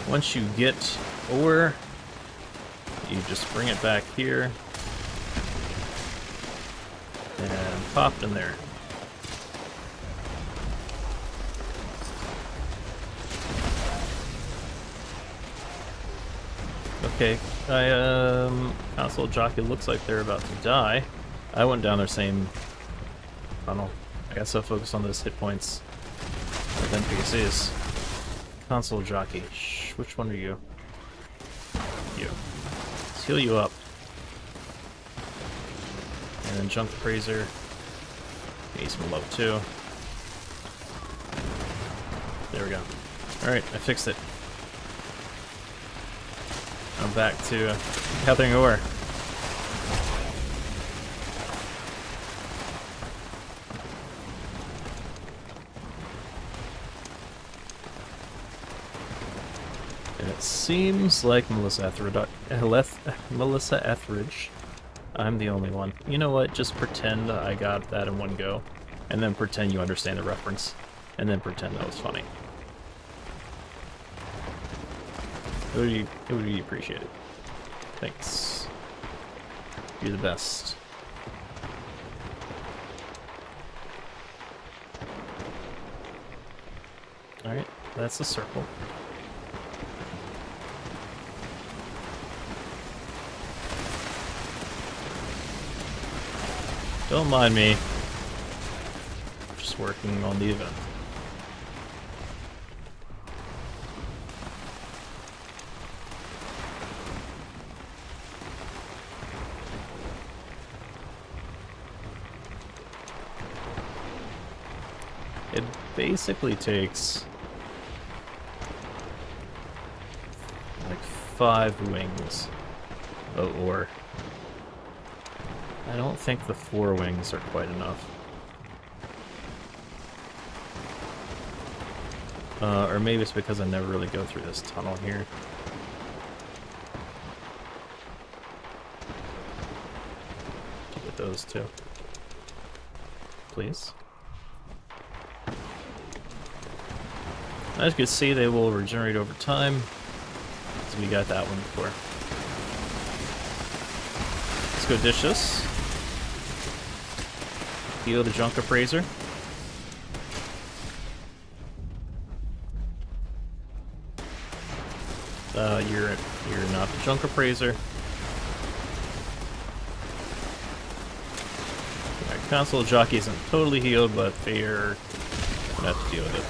Once you get ore, you just bring it back here and pop it in there. Okay, console jockey looks like they're about to die. I went down their same tunnel. I guess I'll focus on those hit points with NPCs. Console jockey. Shh, which one are you? You. Let's heal you up. And then junk appraiser. Need some love too. There we go. Alright, I fixed it. I'm back to gathering ore. And it seems like Melissa Etheridge. I'm the only one. You know what? Just pretend I got that in one go. And then pretend you understand the reference. And then pretend that was funny. It would be appreciated. Thanks. You're the best. Alright, that's a circle. Don't mind me. Just working on the event. It basically takes like 5 wings of ore. I don't think the 4 wings are quite enough. Or maybe it's because I never really go through this tunnel here. Get those too. Please. As you can see, they will regenerate over time. So we got that one before. Let's go dish this. Heal the junk appraiser. You're not the junk appraiser. Alright, console jockey isn't totally healed, but they're gonna have to deal with it.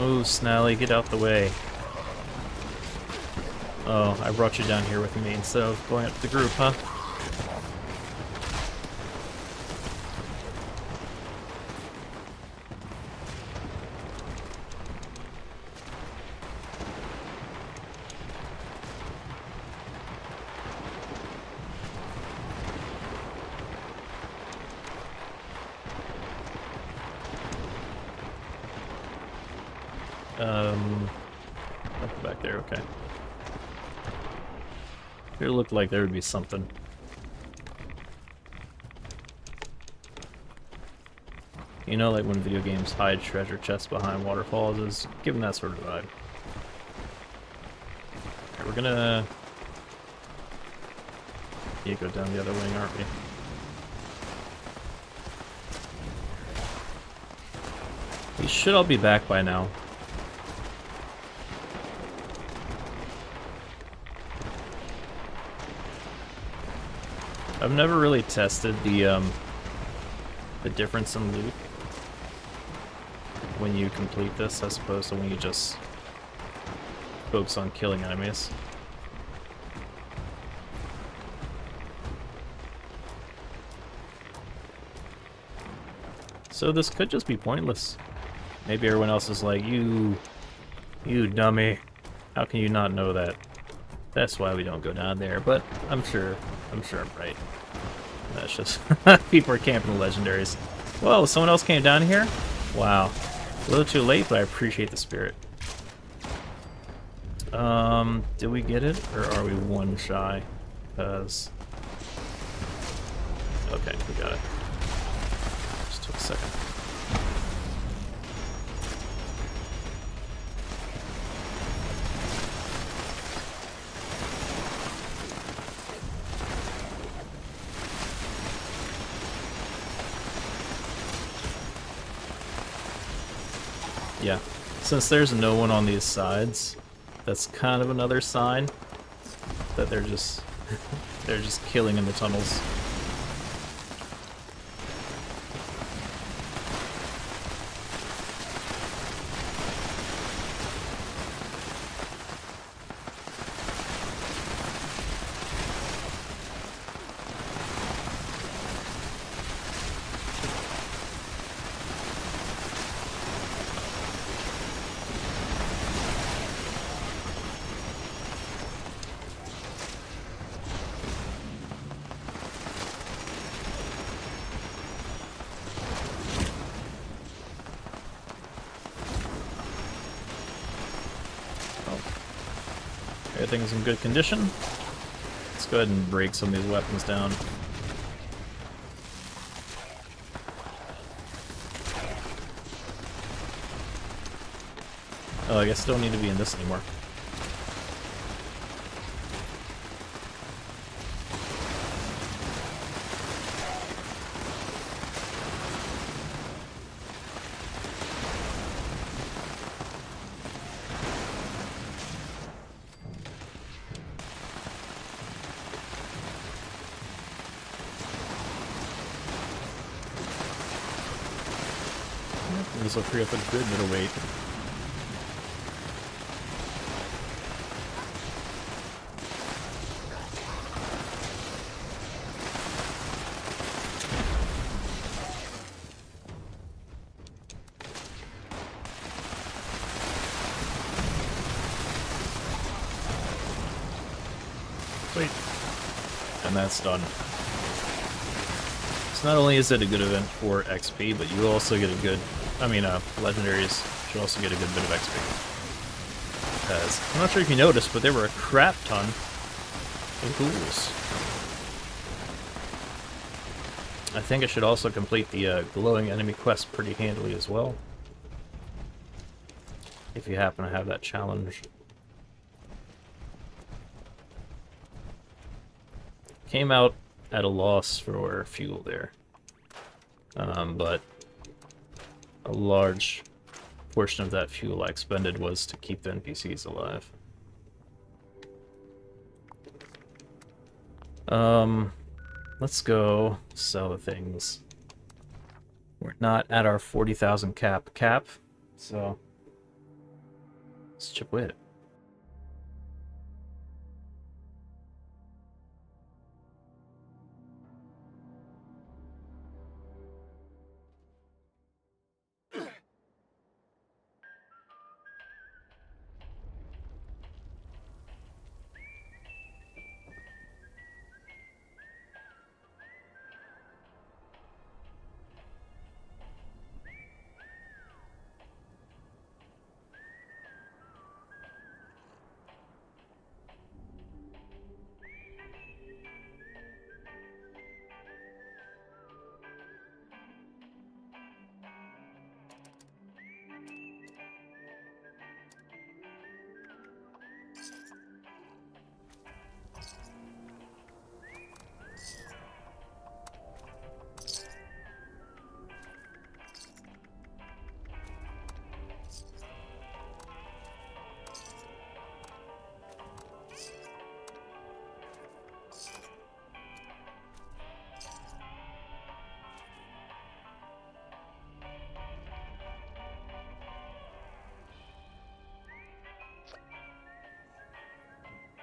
Oh, Snally, get out the way. Oh, I brought you down here with me instead of going up the group, huh? Up back there, okay. It looked like there would be something. You know, like when video games hide treasure chests behind waterfalls, is giving that sort of vibe. Alright, we're gonna... You go down the other wing, aren't we? We should all be back by now. I've never really tested the difference in loot when you complete this as opposed to when you just focus on killing enemies. So this could just be pointless. Maybe everyone else is like, you dummy. How can you not know that? That's why we don't go down there, but I'm sure I'm right. That's just people are camping the legendaries. Whoa, someone else came down here? Wow. A little too late, but I appreciate the spirit. Did we get it? Or are we one shy? Because... Okay, we got it. Just took a second. Yeah, since there's no one on these sides, that's kind of another sign that they're just they're just killing in the tunnels. Everything's in good condition. Let's go ahead and break some of these weapons down. Oh, I guess I don't need to be in this anymore. This will free up a good bit of weight. Sweet. And that's done. So not only is it a good event for XP, but you also get a good... legendaries should also get a good bit of XP. Because, I'm not sure if you noticed, but there were a crap ton of ghouls. I think I should also complete the glowing enemy quest pretty handily as well. If you happen to have that challenge. Came out at a loss for fuel there. But a large portion of that fuel I expended was to keep the NPCs alive. Let's go sell the things. We're not at our 40,000 cap, so let's chip away at it.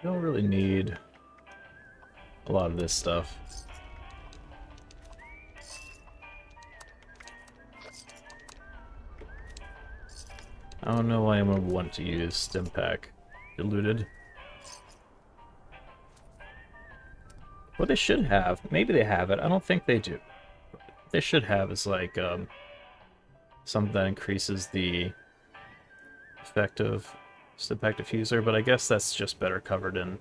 You don't really need a lot of this stuff. I don't know why I'm gonna want to use stim pack diluted. What they should have, maybe they have it, I don't think they do. What they should have is like something that increases the effect of stim pack diffuser, but I guess that's just better covered in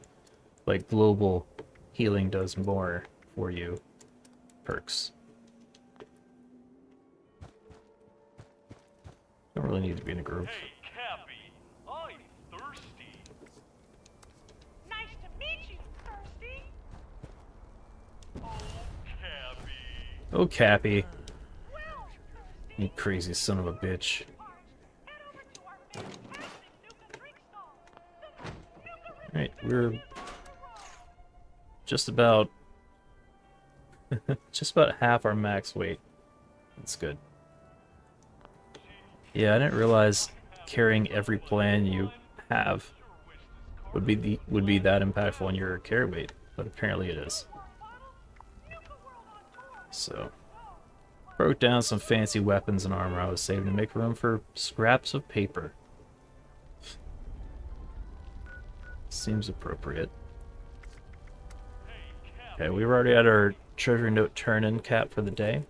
like global healing does more for you perks. Don't really need to be in a group. Hey, Cappy, I'm thirsty. Nice to meet you, Thirsty. Oh, Cappy. Oh, Cappy. Well, Thirsty, You crazy son of a bitch. head over to our fantastic Nuka drink stall. The Alright, we're just about just about half our max weight. That's good. Yeah, I didn't realize carrying every plan you have would be that impactful on your carry weight, but apparently it is. So, broke down some fancy weapons and armor I was saving to make room for scraps of paper. Seems appropriate. Okay, we were already at our treasury note turn-in cap for the day,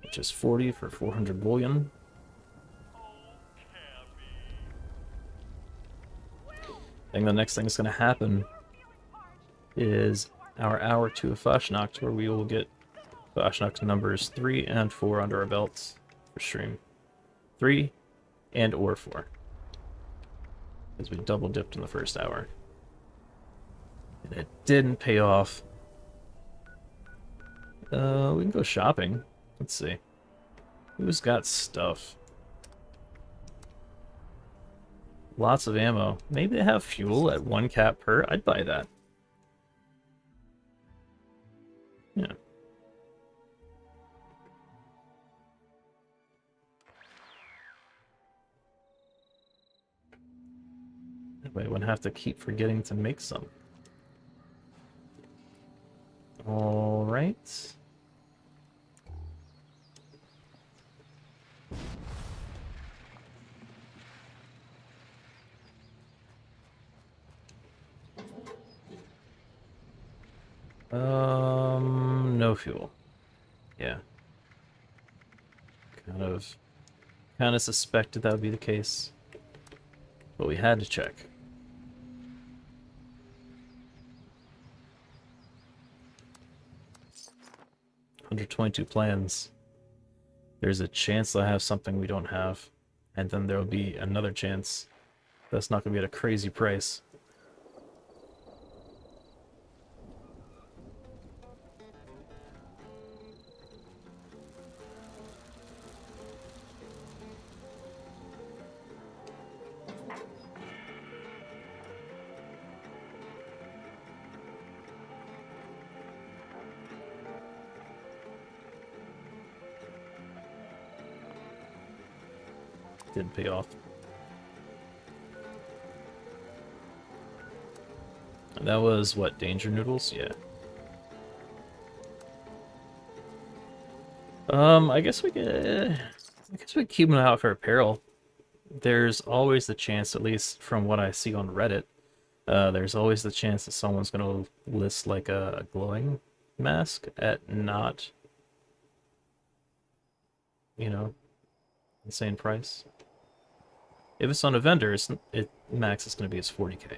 which is 40 for 400 bullion. I think the next thing that's going to happen is our hour 2 of Fasnacht, where we will get Fasnacht numbers 3 and 4 under our belts for stream. 3 and or 4. Because we double dipped in the first hour. And it didn't pay off. We can go shopping. Let's see. Who's got stuff? Lots of ammo. Maybe they have fuel at 1 cap per. I'd buy that. Yeah. Anyway, I wouldn't have to keep forgetting to make some. Alright. No fuel. Yeah. Kind of suspected that would be the case. But we had to check. $122 plans. There's a chance they'll have something we don't have. And then there'll be another chance that's not going to be at a crazy price. Didn't pay off. And that was what, danger noodles? Yeah. I guess we could keep an eye out for apparel. There's always the chance, at least from what I see on Reddit, there's always the chance that someone's gonna list like a glowing mask at not, you know, insane price. If it's on a vendor, max is going to be its 40k,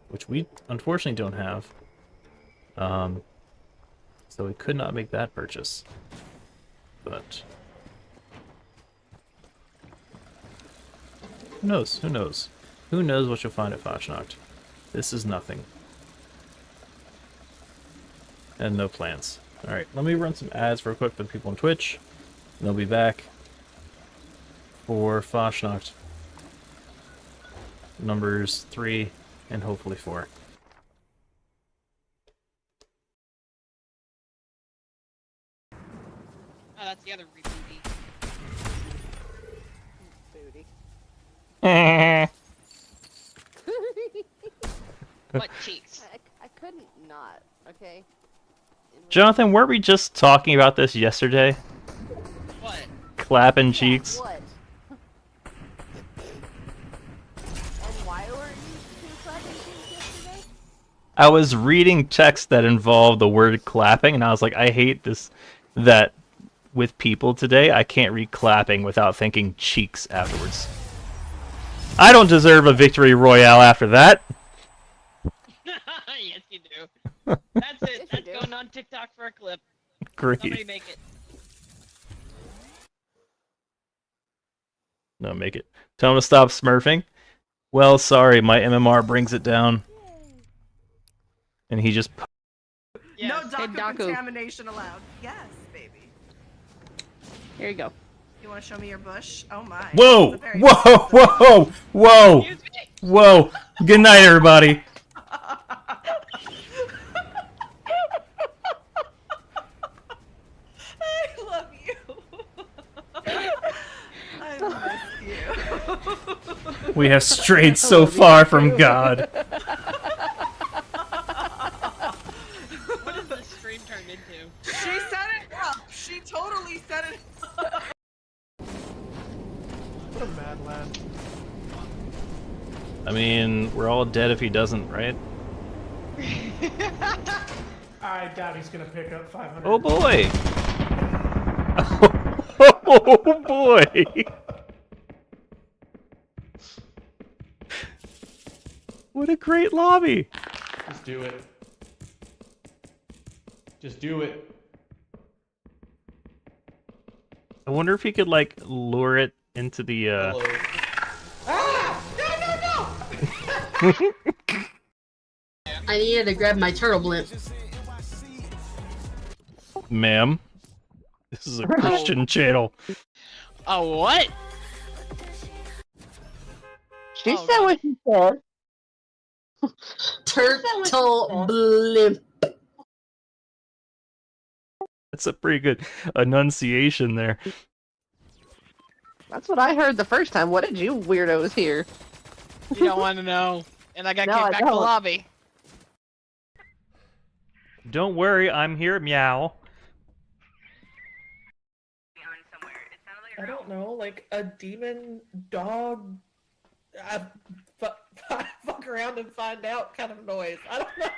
which we unfortunately don't have. So we could not make that purchase. But who knows? Who knows? Who knows what you'll find at Fasnacht? This is nothing. And no plans. Alright, let me run some ads real quick for the people on Twitch. And they'll be back for Fasnacht. Numbers 3 and hopefully 4. Oh, that's the other rebooty. What cheeks? I couldn't not, okay? Jonathan, weren't we just talking about this yesterday? What? Clapping cheeks. What? I was reading text that involved the word clapping, and I was like, I hate this. That with people today, I can't read clapping without thinking cheeks afterwards. I don't deserve a victory royale after that. Yes, you do. That's it. Yes, you That's do. going on TikTok for a clip. Somebody Great. make it. No, make it. Tell him to stop smurfing. Well, sorry, my MMR brings it down. And he just... Yes. No Hey, Daku Daku. contamination allowed. Yes, baby. Here you go. You want to show me your bush? Oh my. Whoa! It's a very Whoa! Whoa! Whoa! Excuse me. Whoa! Good night, everybody. I love you. I miss you. We have strayed so far from God. What is this stream turned into? She set it up. She totally set it up. What a mad lad. I mean, we're all dead if he doesn't, right? I doubt he's gonna pick up 500. Oh boy! Oh boy! What a great lobby! Just do it. Just do it. I wonder if he could, like, lure it into the, Hello. Ah! No, no, no! I needed to grab my turtle blimp. Ma'am. This is a Christian channel. Oh, what? She Oh, said God. what she said. Turtle blimp. That's a pretty good enunciation there. That's what I heard the first time. What did you weirdos hear? You don't want to know. And I got No, kicked I back to the don't. lobby. Don't worry, I'm here, meow. I don't know, like a demon dog. Fuck around and find out kind of noise. I don't know.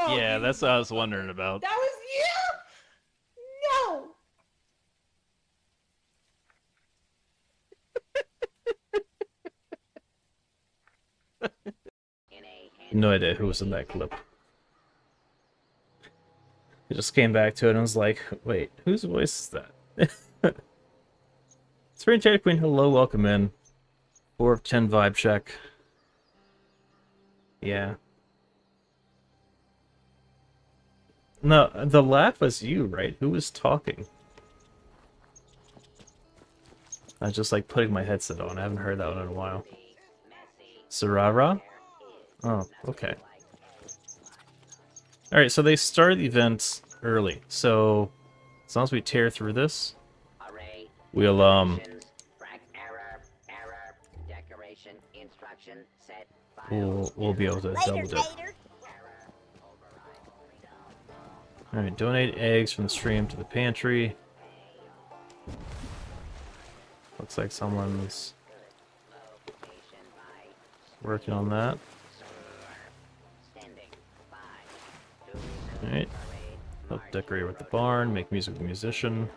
Oh, Yeah, you that's what I was wondering about. That was you? No. No idea who was in that clip. I just came back to it and was like, wait, whose voice is that? Spring Cherry Queen, hello, welcome in. 4 of 10 vibe check. Yeah. No, the laugh was you, right? Who was talking? I was just like putting my headset on. I haven't heard that one in a while. Sarara? Oh, okay. Alright, so they started the event early, so as long as we tear through this, we'll we'll be able to double dip. Alright, donate eggs from the stream to the pantry. Looks like someone's working on that. Alright. Help decorate with the barn, make music with the musician.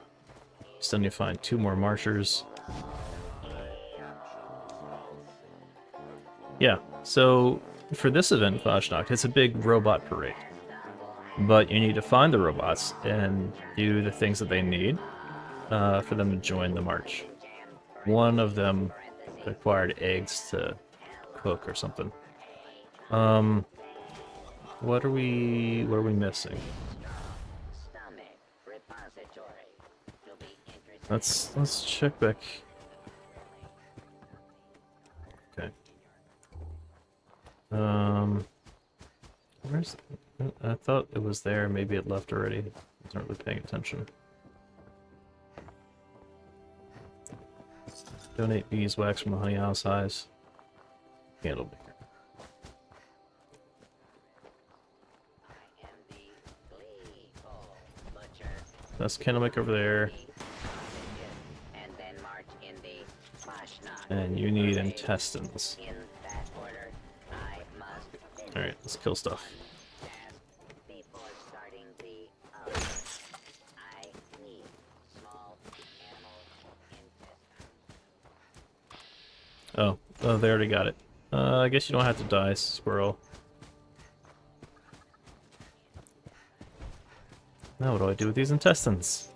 Still need to find 2 more marchers. Yeah, so for this event, Fasnacht, it's a big robot parade. But you need to find the robots and do the things that they need for them to join the march. One of them required eggs to cook or something. What are we missing? Let's check back. Okay. Where's I thought it was there, maybe it left already. I wasn't really paying attention. Donate beeswax from the honey house hives. Candle maker. That's candle maker over there. And you need intestines. Alright, let's kill stuff. Oh, they already got it. I guess you don't have to die, squirrel. Now what do I do with these intestines?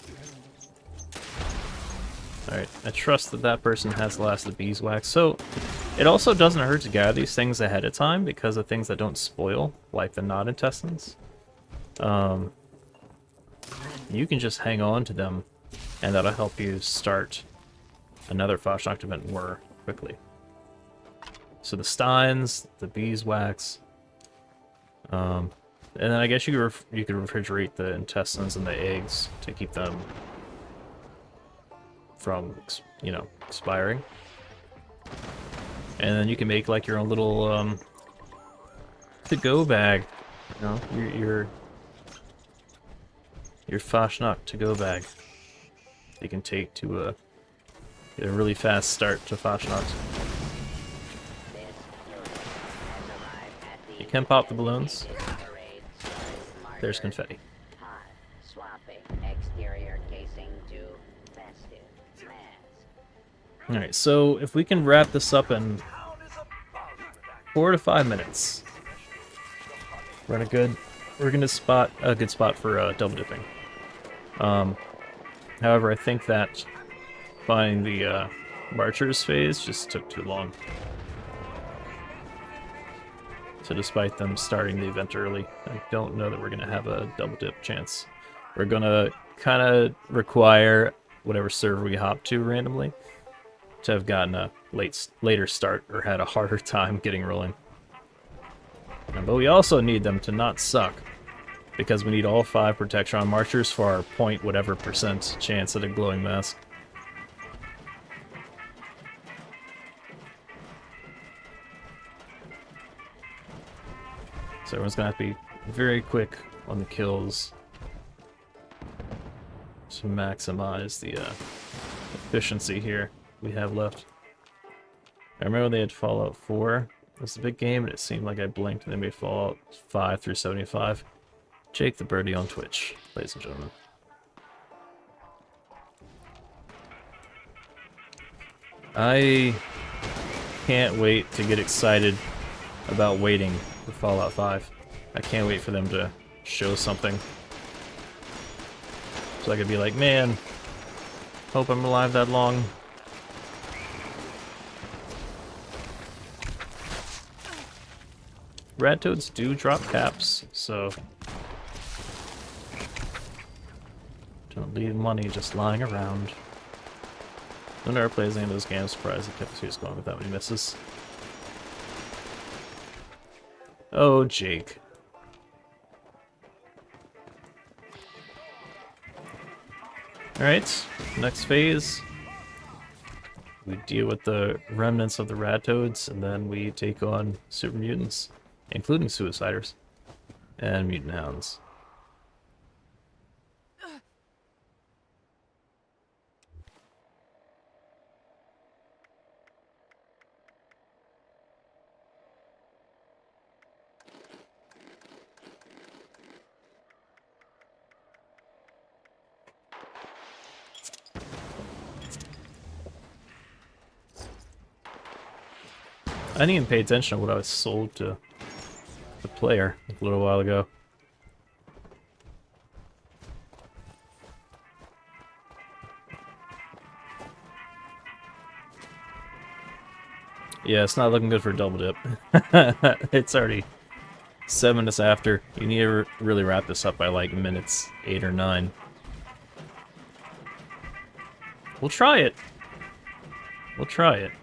Alright, I trust that that person has the last of the beeswax. So, it also doesn't hurt to gather these things ahead of time because of things that don't spoil, like the knot intestines. You can just hang on to them, and that'll help you start another Fasnacht event more quickly. So the steins, the beeswax, and then I guess you could refrigerate the intestines and the eggs to keep them from, you know, expiring. And then you can make like your own little to-go bag, you know, your Fasnacht to-go bag. You can take to get a really fast start to Fasnacht. You can pop the balloons. There's confetti. Alright, so if we can wrap this up in 4 to 5 minutes, we're in a good spot for double dipping. However, I think that finding the Marchers phase just took too long. So despite them starting the event early, I don't know that we're gonna have a double dip chance. We're gonna kind of require whatever server we hop to randomly to have gotten a later start or had a harder time getting rolling. But we also need them to not suck, because we need all 5 Protectron Marchers for our point whatever % chance at a glowing mask. So everyone's gonna have to be very quick on the kills to maximize the efficiency here we have left. I remember they had Fallout 4. It was a big game, and it seemed like I blinked and they made Fallout 5 through 75. Jake the Birdie on Twitch, ladies and gentlemen. I can't wait to get excited about waiting for Fallout 5. I can't wait for them to show something. So I could be like, man, hope I'm alive that long. Rat toads do drop caps, so don't leave money just lying around. I've never played any of those games, surprised the cafeteria's going with that many misses. Oh, Jake. Alright, next phase. We deal with the remnants of the rat toads, and then we take on super mutants, including suiciders and mutant hounds. I didn't even pay attention to what I was sold to the player a little while ago. Yeah, it's not looking good for a double dip. It's already 7 minutes after. You need to really wrap this up by like minutes 8 or 9. We'll try it. We'll try it.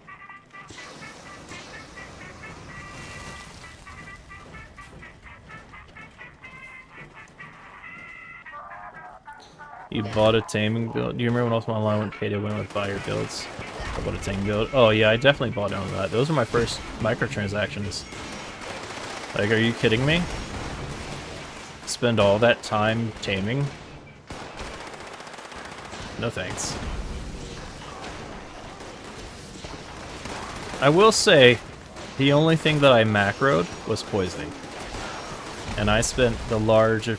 You bought a taming build? Do you remember when Ultima Online went pay to win with buy your builds? I bought a taming build. Oh yeah, I definitely bought on that. Those are my first microtransactions. Like, are you kidding me? Spend all that time taming? No thanks. I will say, the only thing that I macroed was poisoning. And I spent the larger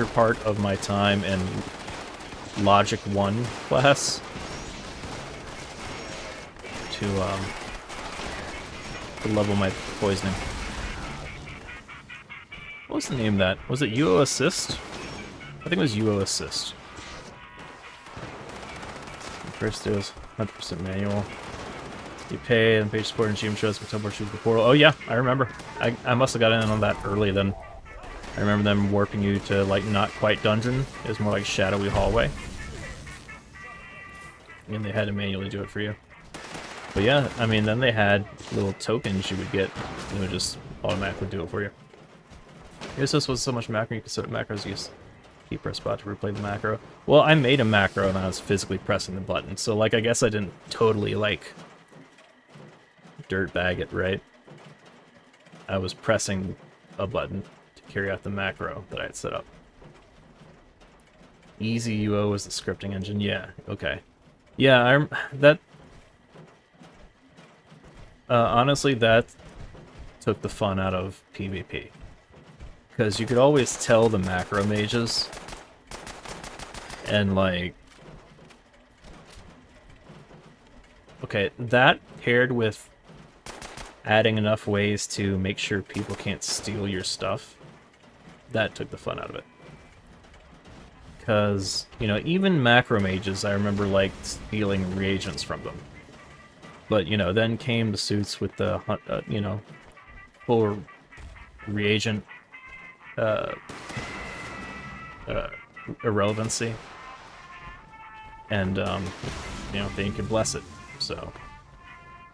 part of my time in Logic 1 class to level my poisoning. What was the name of that? Was it UO Assist? I think it was UO Assist. First it was 100% manual. You pay and page support and GM shows for teleport shoot the portal. Oh yeah, I remember. I must have got in on that early then. I remember them warping you to like not quite dungeon. It was more like shadowy hallway. And they had to manually do it for you. But yeah, I mean then they had little tokens you would get and it would just automatically do it for you. I guess this was so much macro you could set up macros use. Keep press spot to replay the macro. Well, I made a macro and I was physically pressing the button, so like I guess I didn't totally like dirtbag it, right? I was pressing a button to carry out the macro that I had set up. Easy UO is the scripting engine. Yeah, okay. Yeah, honestly, that took the fun out of PvP. Because you could always tell the macro mages, and like, okay, that paired with adding enough ways to make sure people can't steal your stuff, that took the fun out of it. Because, you know, even macro mages, I remember, like, stealing reagents from them. But, you know, then came the suits with the, you know, full reagent irrelevancy. And, you know, then you can bless it. So,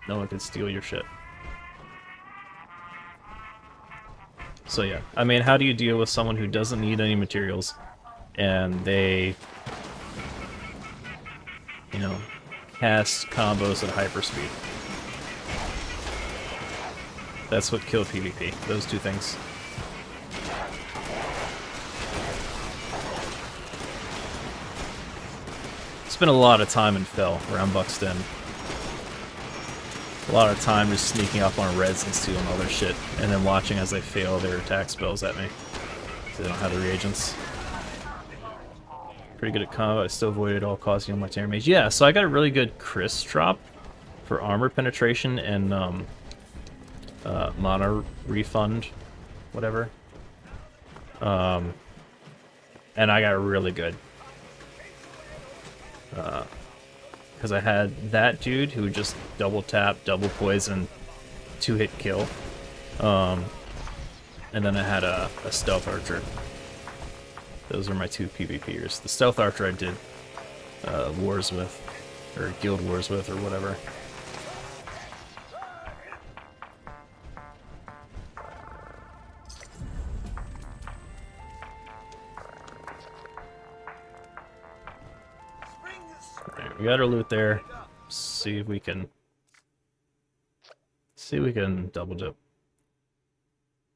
no one can steal your shit. So yeah, I mean, how do you deal with someone who doesn't need any materials, and they, you know, cast combos at hyperspeed? That's what killed PvP, those two things. Spent a lot of time in Fel around Buxton. A lot of time just sneaking up on reds and stealing all their shit, and then watching as they fail their attack spells at me. So they don't have the reagents. Pretty good at combo, I still avoided all costs on my Terror Mage. Yeah, so I got a really good Chris drop for armor penetration and mana refund, whatever. And I got really good. Because I had that dude who just double tap, double poison, 2-hit kill. And then I had a stealth archer. Those are my two PvPers. The stealth archer I did wars with, or guild wars with, or whatever. We got our loot there. See if we can double dip.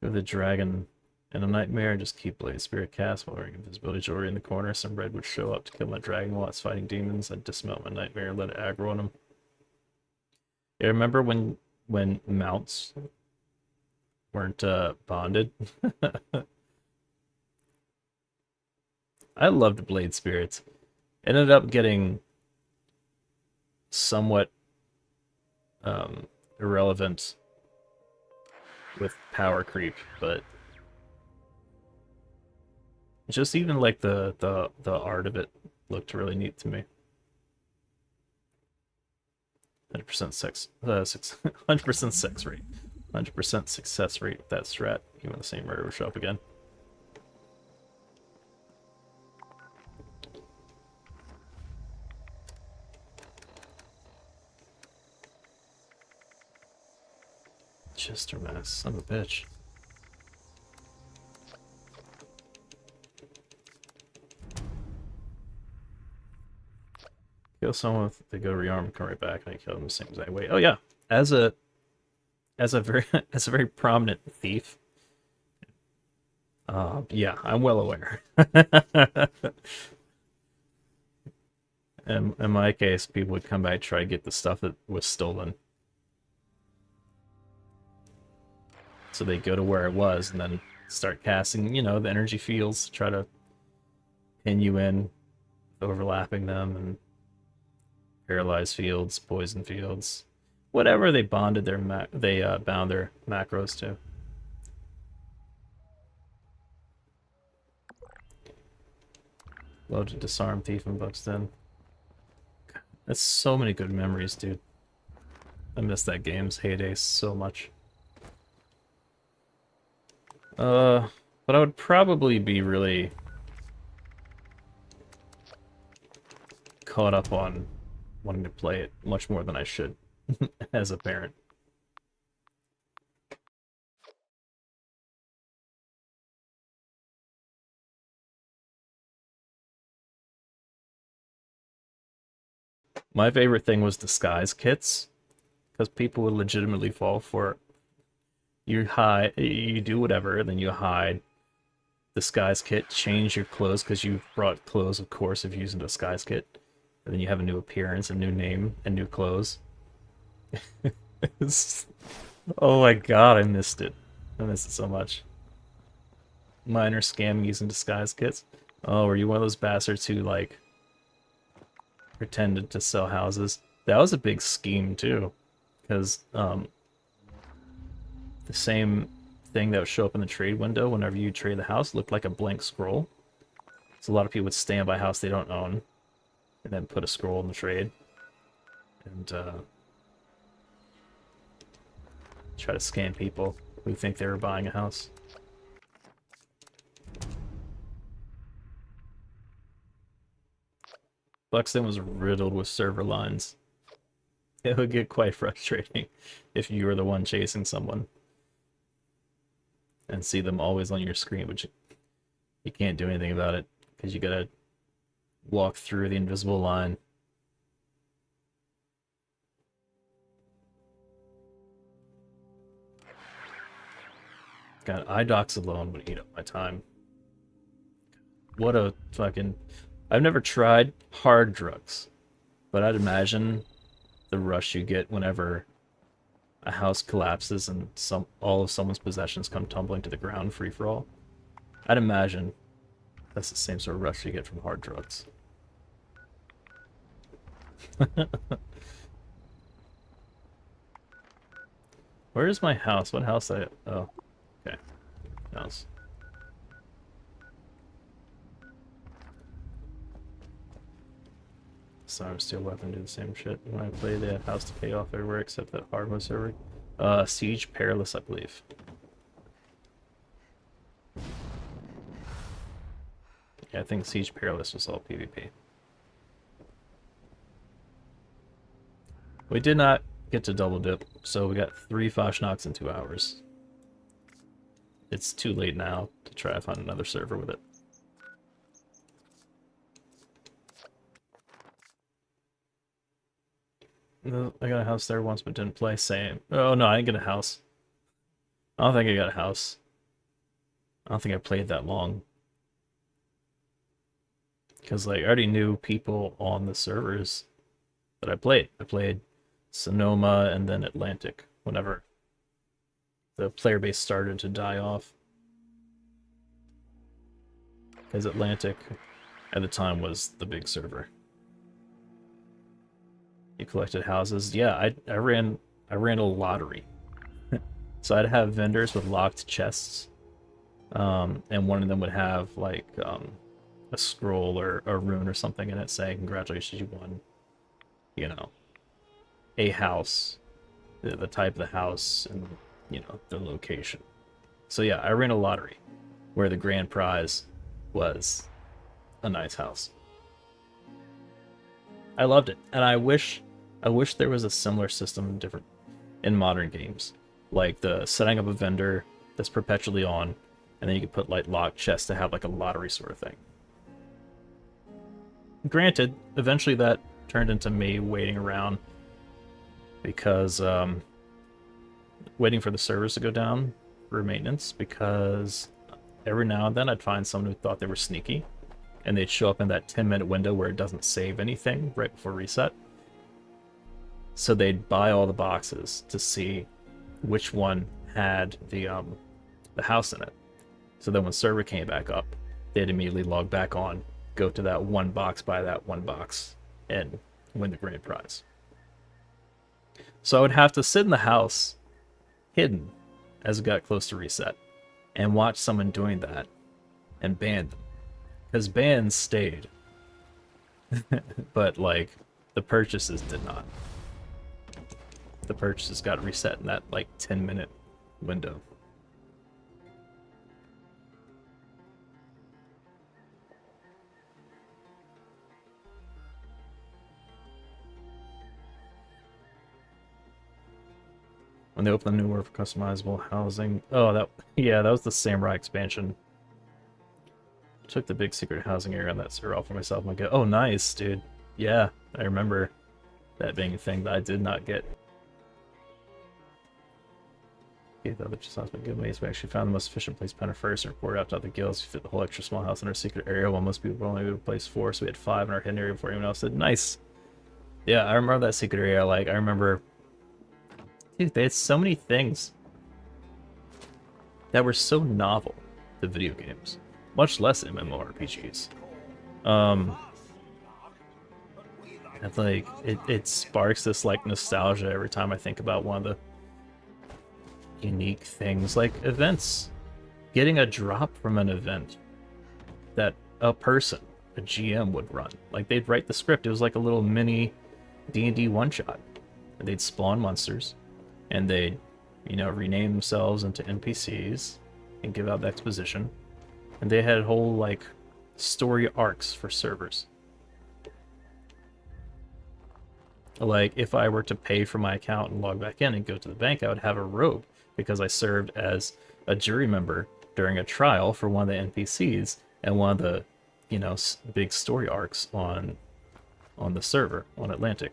Go to the dragon and a nightmare. Just keep Blade Spirit cast while wearing invisibility jewelry in the corner. Some red would show up to kill my dragon while it's fighting demons. I'd dismount my nightmare and let it aggro on him. Yeah, remember when mounts weren't bonded? I loved Blade Spirits. Ended up getting somewhat irrelevant with power creep, but just even like the art of it looked really neat to me. 100% sex 100% sex rate, 100% success rate with that strat. Even the same murder will show up again. Chester Mass, son of a bitch. Kill someone with the go rearm and come right back, and I kill them the same exact way. Oh yeah, as a very prominent thief. Yeah, I'm well aware. In my case, people would come back and try to get the stuff that was stolen. So they go to where it was and then start casting, you know, the energy fields to try to pin you in, overlapping them, and paralyzed fields, poison fields, whatever they bonded their bound their macros to. Love to disarm thief and Buxton. That's so many good memories, dude. I miss that game's heyday so much. But I would probably be really caught up on wanting to play it much more than I should as a parent. My favorite thing was disguise kits, because people would legitimately fall for it. You hide, you do whatever, then you hide. Disguise kit, change your clothes because you brought clothes, of course, if you're using disguise kit. And then you have a new appearance, a new name, and new clothes. Oh my god, I missed it. I missed it so much. Minor scamming using disguise kits. Oh, were you one of those bastards who, like, pretended to sell houses? That was a big scheme, too. Because, the same thing that would show up in the trade window whenever you trade the house looked like a blank scroll. So a lot of people would stand by a house they don't own, and then put a scroll in the trade. And, try to scam people who think they were buying a house. Buxton was riddled with server lines. It would get quite frustrating if you were the one chasing someone and see them always on your screen, but you can't do anything about it because you gotta walk through the invisible line. God, iDocs alone would eat up my time. What a fucking... I've never tried hard drugs, but I'd imagine the rush you get whenever a house collapses and all of someone's possessions come tumbling to the ground free for all. I'd imagine that's the same sort of rush you get from hard drugs. Where is my house? What house I... Oh, okay. House. Arm steel weapon do the same shit when I play the house to pay off everywhere except that hard mode server. Siege Perilous, I believe. Yeah, I think Siege Perilous was all PvP. We did not get to double dip, so we got 3 Fasnachts in 2 hours. It's too late now to try to find another server with it. No, I got a house there once but didn't play. Same. Oh no, I didn't get a house. I don't think I got a house. I don't think I played that long. Because like I already knew people on the servers that I played. I played Sonoma and then Atlantic whenever the player base started to die off. Because Atlantic at the time was the big server. You collected houses. Yeah, I ran a lottery. So I'd have vendors with locked chests. And one of them would have like a scroll or a rune or something in it saying, congratulations, you won, you know, a house, the type of the house, and, you know, the location. So yeah, I ran a lottery where the grand prize was a nice house. I loved it, and I wish there was a similar system in modern games, like the setting up a vendor that's perpetually on, and then you could put like locked chests to have like a lottery sort of thing. Granted, eventually that turned into me waiting around because waiting for the servers to go down for maintenance, because every now and then I'd find someone who thought they were sneaky and they'd show up in that 10-minute window where it doesn't save anything right before reset. So they'd buy all the boxes to see which one had the house in it. So then when server came back up, they'd immediately log back on, go to that one box, buy that one box, and win the grand prize. So I would have to sit in the house, hidden, as it got close to reset, and watch someone doing that, and ban them. Because bans stayed. But, like, the purchases did not. The purchases got reset in that, like, 10-minute window. When they opened the new world for customizable housing. Oh, that was the Samurai expansion. Took the big secret housing area on that server off for myself. I'm like, oh, nice, dude. Yeah, I remember that being a thing that I did not get. Yeah, the other just sounds like good ways. We actually found the most efficient place to first and reported out to other guilds. We fit the whole extra small house in our secret area while most people were only able to place 4, so we had 5 in our hidden area before anyone else did. Nice. Yeah, I remember that secret area. Like, I remember. Dude, they had so many things that were so novel to video games, much less MMORPGs. And like it sparks this like nostalgia every time I think about one of the unique things, like events. Getting a drop from an event that a person, a GM, would run. Like they'd write the script. It was like a little mini D&D one-shot. They'd spawn monsters. And they'd, rename themselves into NPCs and give out the exposition. And they had whole, like, story arcs for servers. Like, if I were to pay for my account and log back in and go to the bank, I would have a robe because I served as a jury member during a trial for one of the NPCs and one of the, big story arcs on the server, on Atlantic.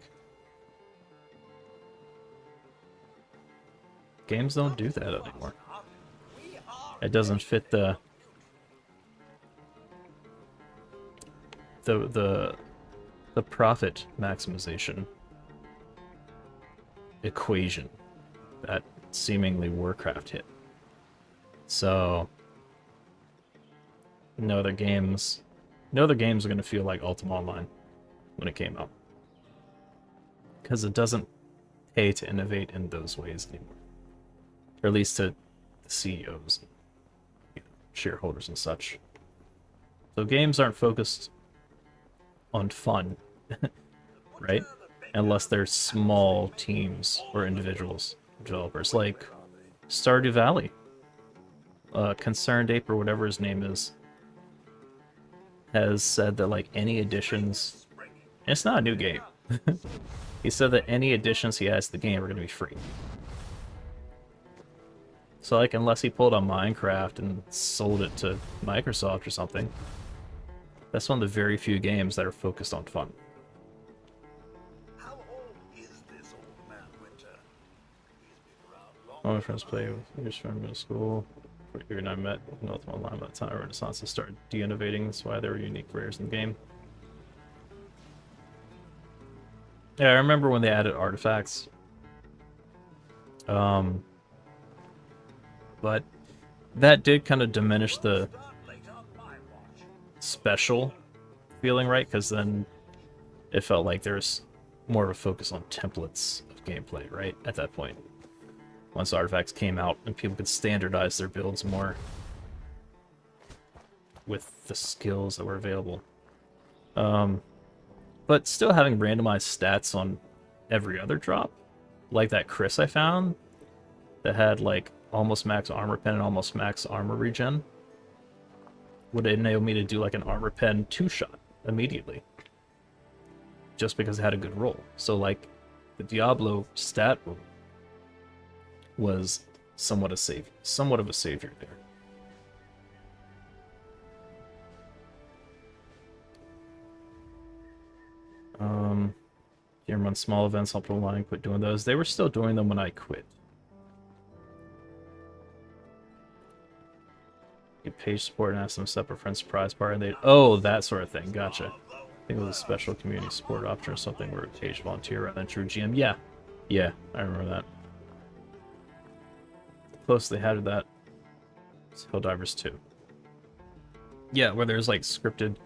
Games don't do that anymore. It doesn't fit the profit maximization equation that seemingly Warcraft hit. So no other games are going to feel like Ultima Online when it came out, because it doesn't pay to innovate in those ways anymore. Or at least to the CEOs, shareholders and such. So games aren't focused on fun, right? Unless they're small teams or individuals, developers, like Stardew Valley. Concerned Ape, or whatever his name is, has said that like any additions, and it's not a new game. He said that any additions he adds to the game are going to be free. So, like, unless he pulled on Minecraft and sold it to Microsoft or something, that's one of the very few games that are focused on fun. How old is this old man Winter? All my friends play with years from middle school. You and I met in Ultima Online by the time Renaissance started de-innovating. That's why there were unique rares in the game. Yeah, I remember when they added artifacts. But that did kind of diminish the special feeling, right? Because then it felt like there's more of a focus on templates of gameplay, right? At that point, once artifacts came out and people could standardize their builds more with the skills that were available. But still having randomized stats on every other drop, like that Chris I found that had like almost max armor pen and almost max armor regen, would enable me to do like an armor pen 2-shot immediately, just because it had a good roll. So like the Diablo stat roll was somewhat of a savior there. You run small events, help people line, quit doing those. They were still doing them when I quit. Get page support and ask them to set up a friend surprise party, and they that sort of thing. Gotcha. I think it was a special community support option or something where a page volunteer rather than true GM. Yeah, I remember that. close they had to that. It's Helldivers 2. Yeah, where there's like scripted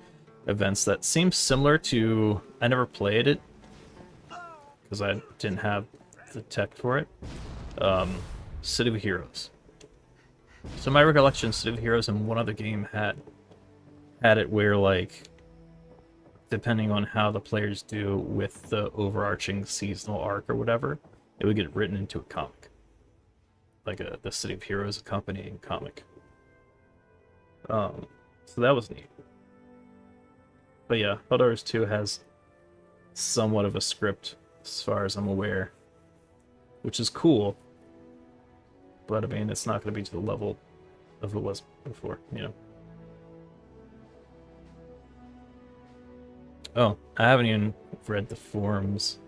events that seem similar to... I never played it because I didn't have the tech for it. City of Heroes. So my recollection, City of Heroes in one other game had it where, like, depending on how the players do with the overarching seasonal arc or whatever, it would get written into a comic. Like the City of Heroes accompanying comic. So that was neat. But yeah, Helldivers 2 has somewhat of a script, as far as I'm aware, which is cool. But I mean, it's not going to be to the level of it was before, you know. Oh, I haven't even read the forums.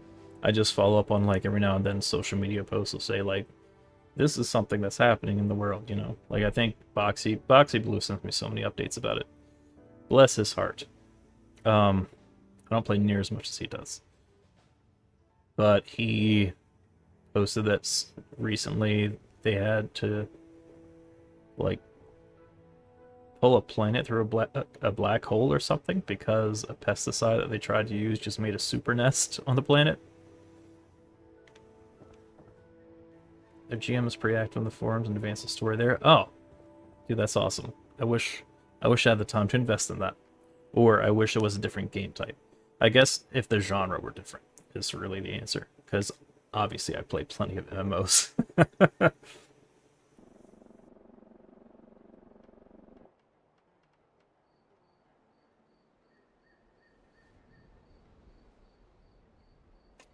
I just follow up on, like, every now and then social media posts will say, like, this is something that's happening in the world, you know. Like, I think Boxy Blue sent me so many updates about it. Bless his heart. I don't play near as much as he does. But he posted that recently they had to, like, pull a planet through a black hole or something because a pesticide that they tried to use just made a super nest on the planet. Their GM is pretty active on the forums and advance the story there. Oh, dude, that's awesome. I wish I had the time to invest in that. Or I wish it was a different game type. I guess if the genre were different is really the answer. Because obviously I play plenty of MMOs.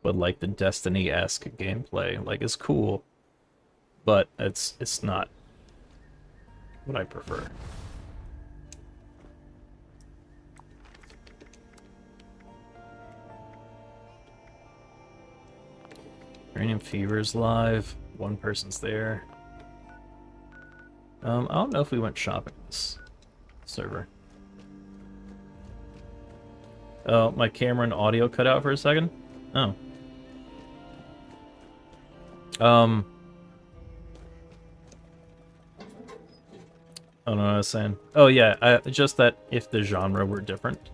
But like the Destiny-esque gameplay, like, is cool. But it's not what I prefer. Uranium Fever's live. One person's there. I don't know if we went shopping this server. Oh, my camera and audio cut out for a second? Oh. I don't know what I was saying. Oh yeah, just that if the genre were different,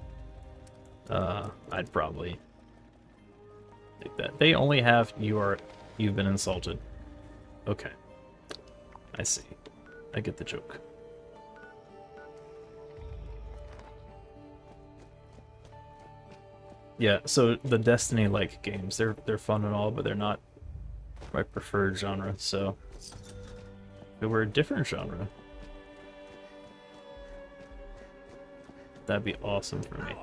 I'd probably take that. They only have you've been insulted. Okay. I see. I get the joke. Yeah, so the Destiny-like games, they're fun and all, but they're not my preferred genre, so if it were a different genre, that'd be awesome for me.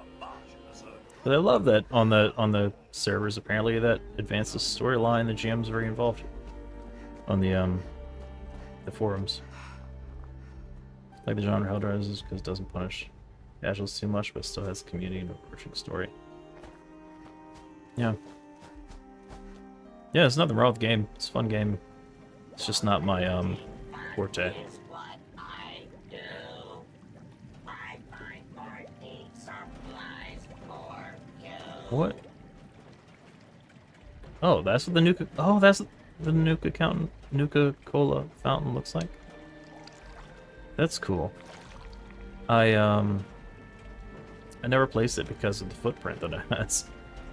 But I love that on the servers, apparently, that advances storyline, the GM's very involved on the forums. Like the genre Helldivers because it doesn't punish casuals too much, but still has community and overarching story. Yeah. Yeah, there's nothing wrong with the game. It's a fun game. It's just not my forte. What? Oh, that's what the Nuka. Oh, that's the Nuka-Cola fountain looks like. That's cool. I never placed it because of the footprint that it has.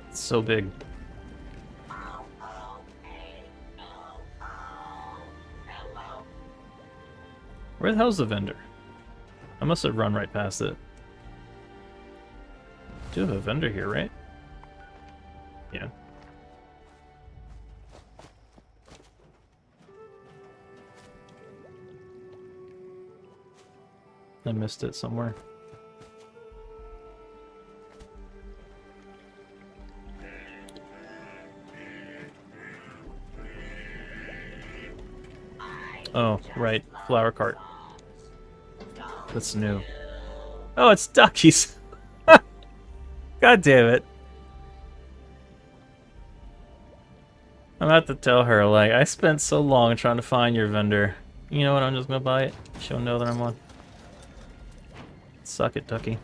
It's so big. Where the hell's the vendor? I must have run right past it. Do have a vendor here, right? Yeah. I missed it somewhere. Oh, right. Flower cart. That's new. Oh, it's Duckies! God damn it. I'm about to tell her, like, I spent so long trying to find your vendor. You know what, I'm just gonna buy it. She'll know that I'm on. Suck it, Ducky.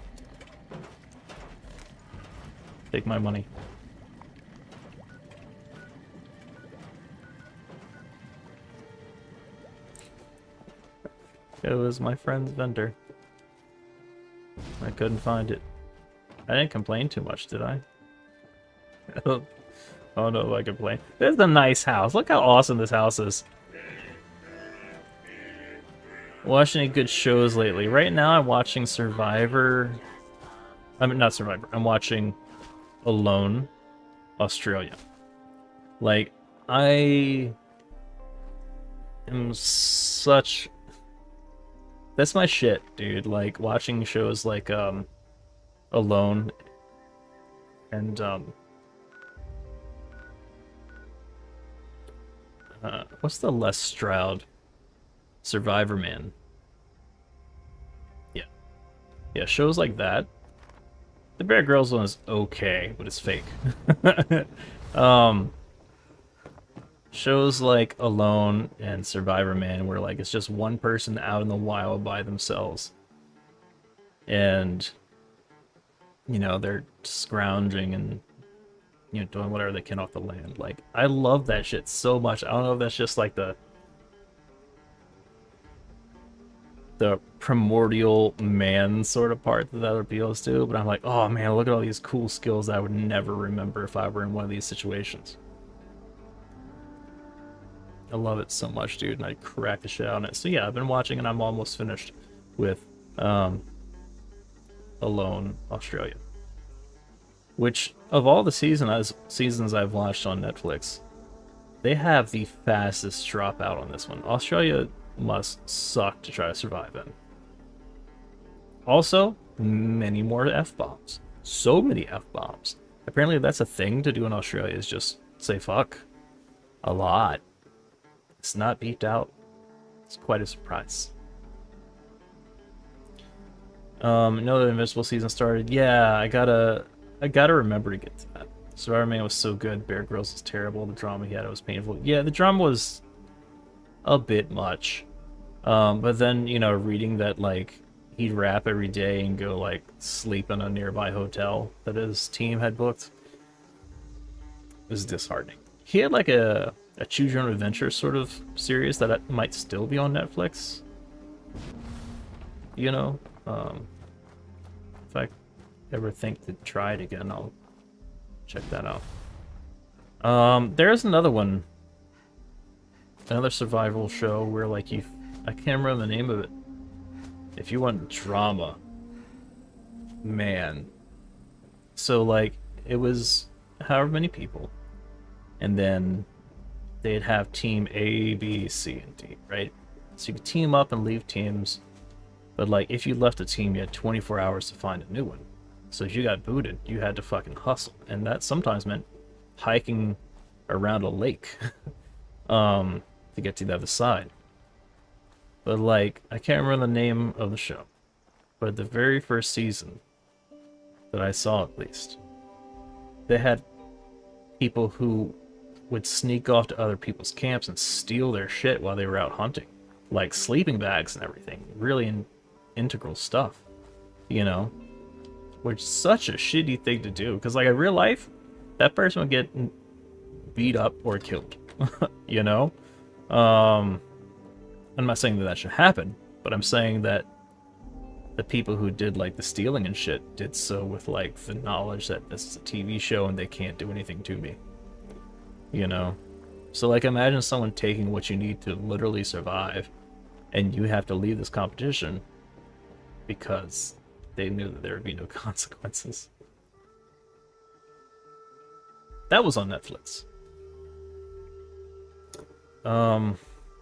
Take my money. It was my friend's vendor. I couldn't find it. I didn't complain too much, did I? Oh no, I complain. This is a nice house. Look how awesome this house is. Watching any good shows lately? Right now I'm watching Survivor. I mean, not Survivor. I'm watching Alone, Australia. Like, I am such... That's my shit, dude. Like, watching shows like, Alone and, what's the Les Stroud? Survivor Man. Yeah. Yeah, shows like that. The Bear Grylls one is okay, but it's fake. Shows like Alone and Survivor Man, where like it's just one person out in the wild by themselves, and you know they're scrounging and doing whatever they can off the land. Like, I love that shit so much. I don't know if that's just like the primordial man sort of part that appeals to, but I'm like, oh man, look at all these cool skills that I would never remember if I were in one of these situations. I love it so much, dude, and I crack the shit out on it. So yeah, I've been watching and I'm almost finished with Alone, Australia. Which, of all the seasons I've watched on Netflix, they have the fastest dropout on this one. Australia must suck to try to survive in. Also, many more F-bombs. So many F-bombs. Apparently that's a thing to do in Australia, is just say fuck. A lot. It's not beeped out. It's quite a surprise. Know that Invincible season started. Yeah, I gotta remember to get to that. Survivor Man was so good. Bear Grylls was terrible. The drama he had was painful. Yeah, the drama was a bit much. But then, reading that, like, he'd rap every day and go, like, sleep in a nearby hotel that his team had booked was disheartening. He had, like, a Choose Your Own Adventure sort of series that might still be on Netflix. If I ever think to try it again, I'll check that out. There's another one. Another survival show where, like, I can't remember the name of it. If you want drama, man. So, like, it was however many people, and then they'd have team A, B, C, and D, right? So you could team up and leave teams, but, like, if you left a team, you had 24 hours to find a new one. So if you got booted, you had to fucking hustle, and that sometimes meant hiking around a lake to get to the other side. But, like, I can't remember the name of the show, but the very first season that I saw, at least, they had people who would sneak off to other people's camps and steal their shit while they were out hunting, like sleeping bags and everything. Really integral stuff, which is such a shitty thing to do, because, like, in real life, that person would get beat up or killed. I'm not saying that should happen, but I'm saying that the people who did, like, the stealing and shit did so with, like, the knowledge that this is a TV show and they can't do anything to me. So, like, imagine someone taking what you need to literally survive, and you have to leave this competition because they knew that there would be no consequences. That was on Netflix.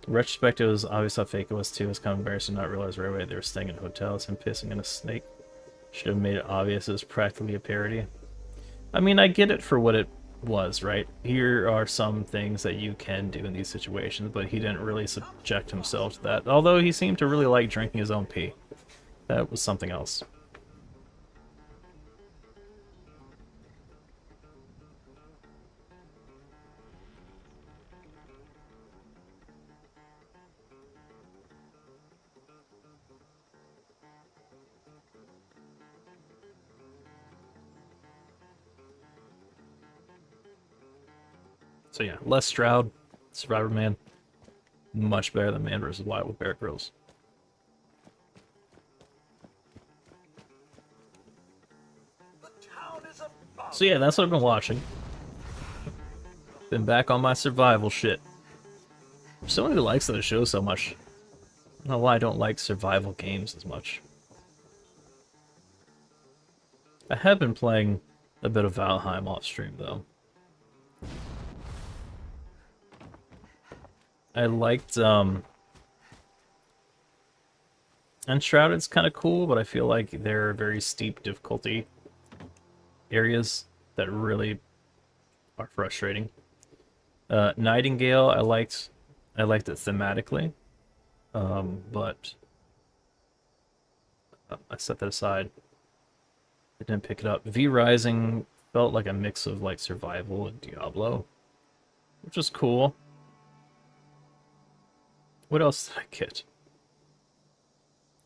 Retrospective was obvious how fake it was too. It's kind of embarrassing to not realize right away they were staying in hotels and pissing in a snake. Should have made it obvious it was practically a parody. I mean, I get it for what it was, right? Here are some things that you can do in these situations, but he didn't really subject himself to that. Although he seemed to really like drinking his own pee. That was something else. So yeah, Les Stroud, Survivor Man, much better than Man vs. Wild with Bear Grylls. So yeah, that's what I've been watching. Been back on my survival shit. For someone who likes the show so much, I don't know why I don't like survival games as much. I have been playing a bit of Valheim off stream though. I liked Enshrouded's kind of cool, but I feel like there are very steep difficulty areas that really are frustrating. Nightingale, I liked it thematically, but I set that aside. I didn't pick it up. V Rising felt like a mix of like survival and Diablo, which is cool. What else did I get?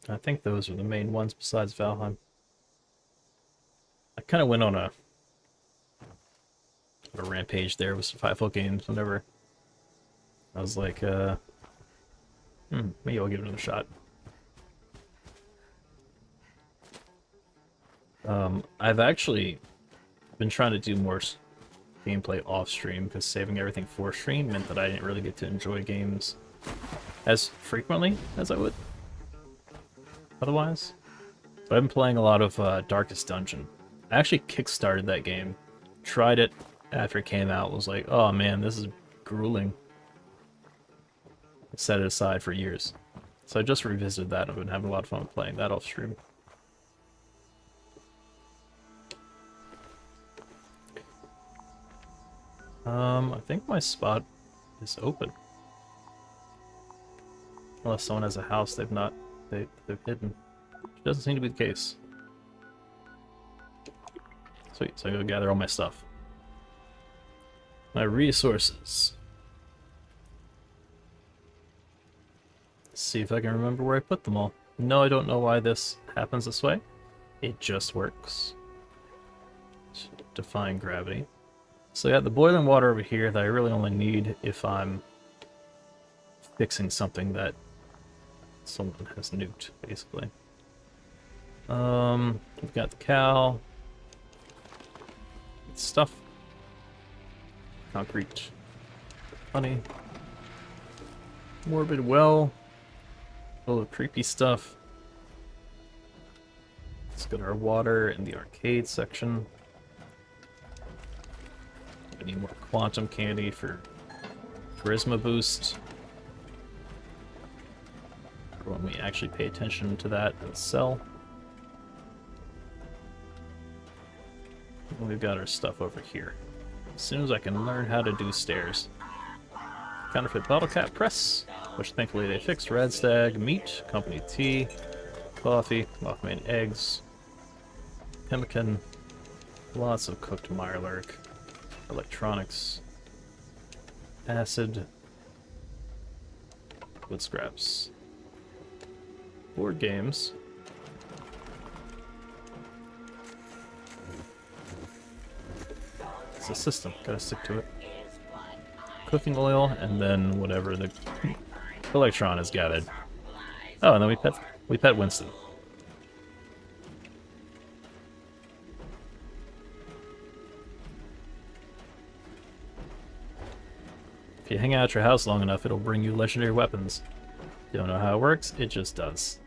I think those are the main ones besides Valheim. I kind of went on a rampage there with survival games whenever I was like, maybe I'll give it another shot. I've actually been trying to do more gameplay off stream because saving everything for stream meant that I didn't really get to enjoy games as frequently as I would otherwise. But I've been playing a lot of Darkest Dungeon. I actually kickstarted that game, tried it after it came out, was like, oh man, this is grueling. Set it aside for years. So I just revisited that and I've been having a lot of fun playing that off stream. I think my spot is open. Unless someone has a house they've hidden. Which doesn't seem to be the case. Sweet, so I go gather all my stuff. My resources. Let's see if I can remember where I put them all. No, I don't know why this happens this way. It just works. Defying gravity. So I got the boiling water over here that I really only need if I'm fixing something that someone has nuked, basically. We've got the cow. Stuff. Concrete. Honey. Morbid well. Full of creepy stuff. Let's get our water in the arcade section. We need more quantum candy for charisma boost. For when we actually pay attention to that and sell. And we've got our stuff over here. As soon as I can learn how to do stairs. Counterfeit bottle cap press, which thankfully they fixed. Red Stag, meat, company tea, coffee, Mothman eggs, pemmican, lots of cooked Mirelurk, electronics, acid, wood scraps, board games, it's a system, gotta stick to it. Cooking oil, and then whatever the electron is gathered. Oh, and then we pet Winston. If you hang out at your house long enough, it'll bring you legendary weapons. You don't know how it works, it just does.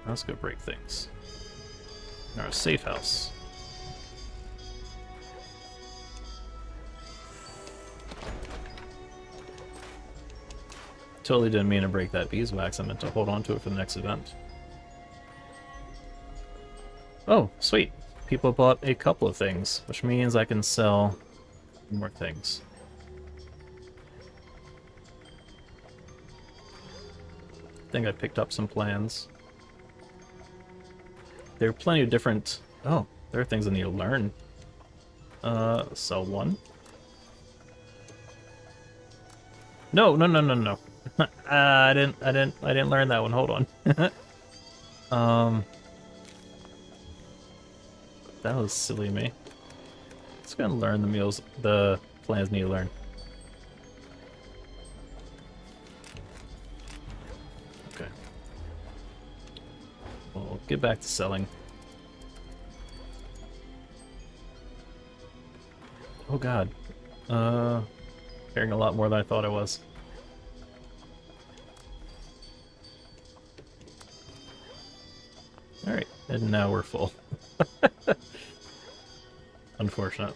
Let's go break things. In our safe house. Totally didn't mean to break that beeswax, I meant to hold on to it for the next event. Oh, sweet. People bought a couple of things, which means I can sell more things. I think I picked up some plans. There are plenty of different... Oh, there are things I need to learn. Sell one. No. I didn't learn that one. Hold on. That was silly of me. Just gonna learn the plans need to learn. Okay. We'll get back to selling. Oh god. Carrying a lot more than I thought I was. Alright, and now we're full. Unfortunate.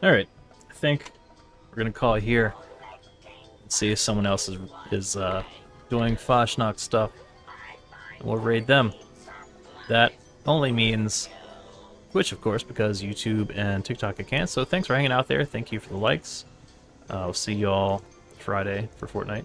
Alright, I think we're gonna call it here. See if someone else is doing Fasnacht stuff. And we'll raid them. That only means Twitch, of course, because YouTube and TikTok I can't. So thanks for hanging out there. Thank you for the likes. I'll see you all Friday for Fortnite.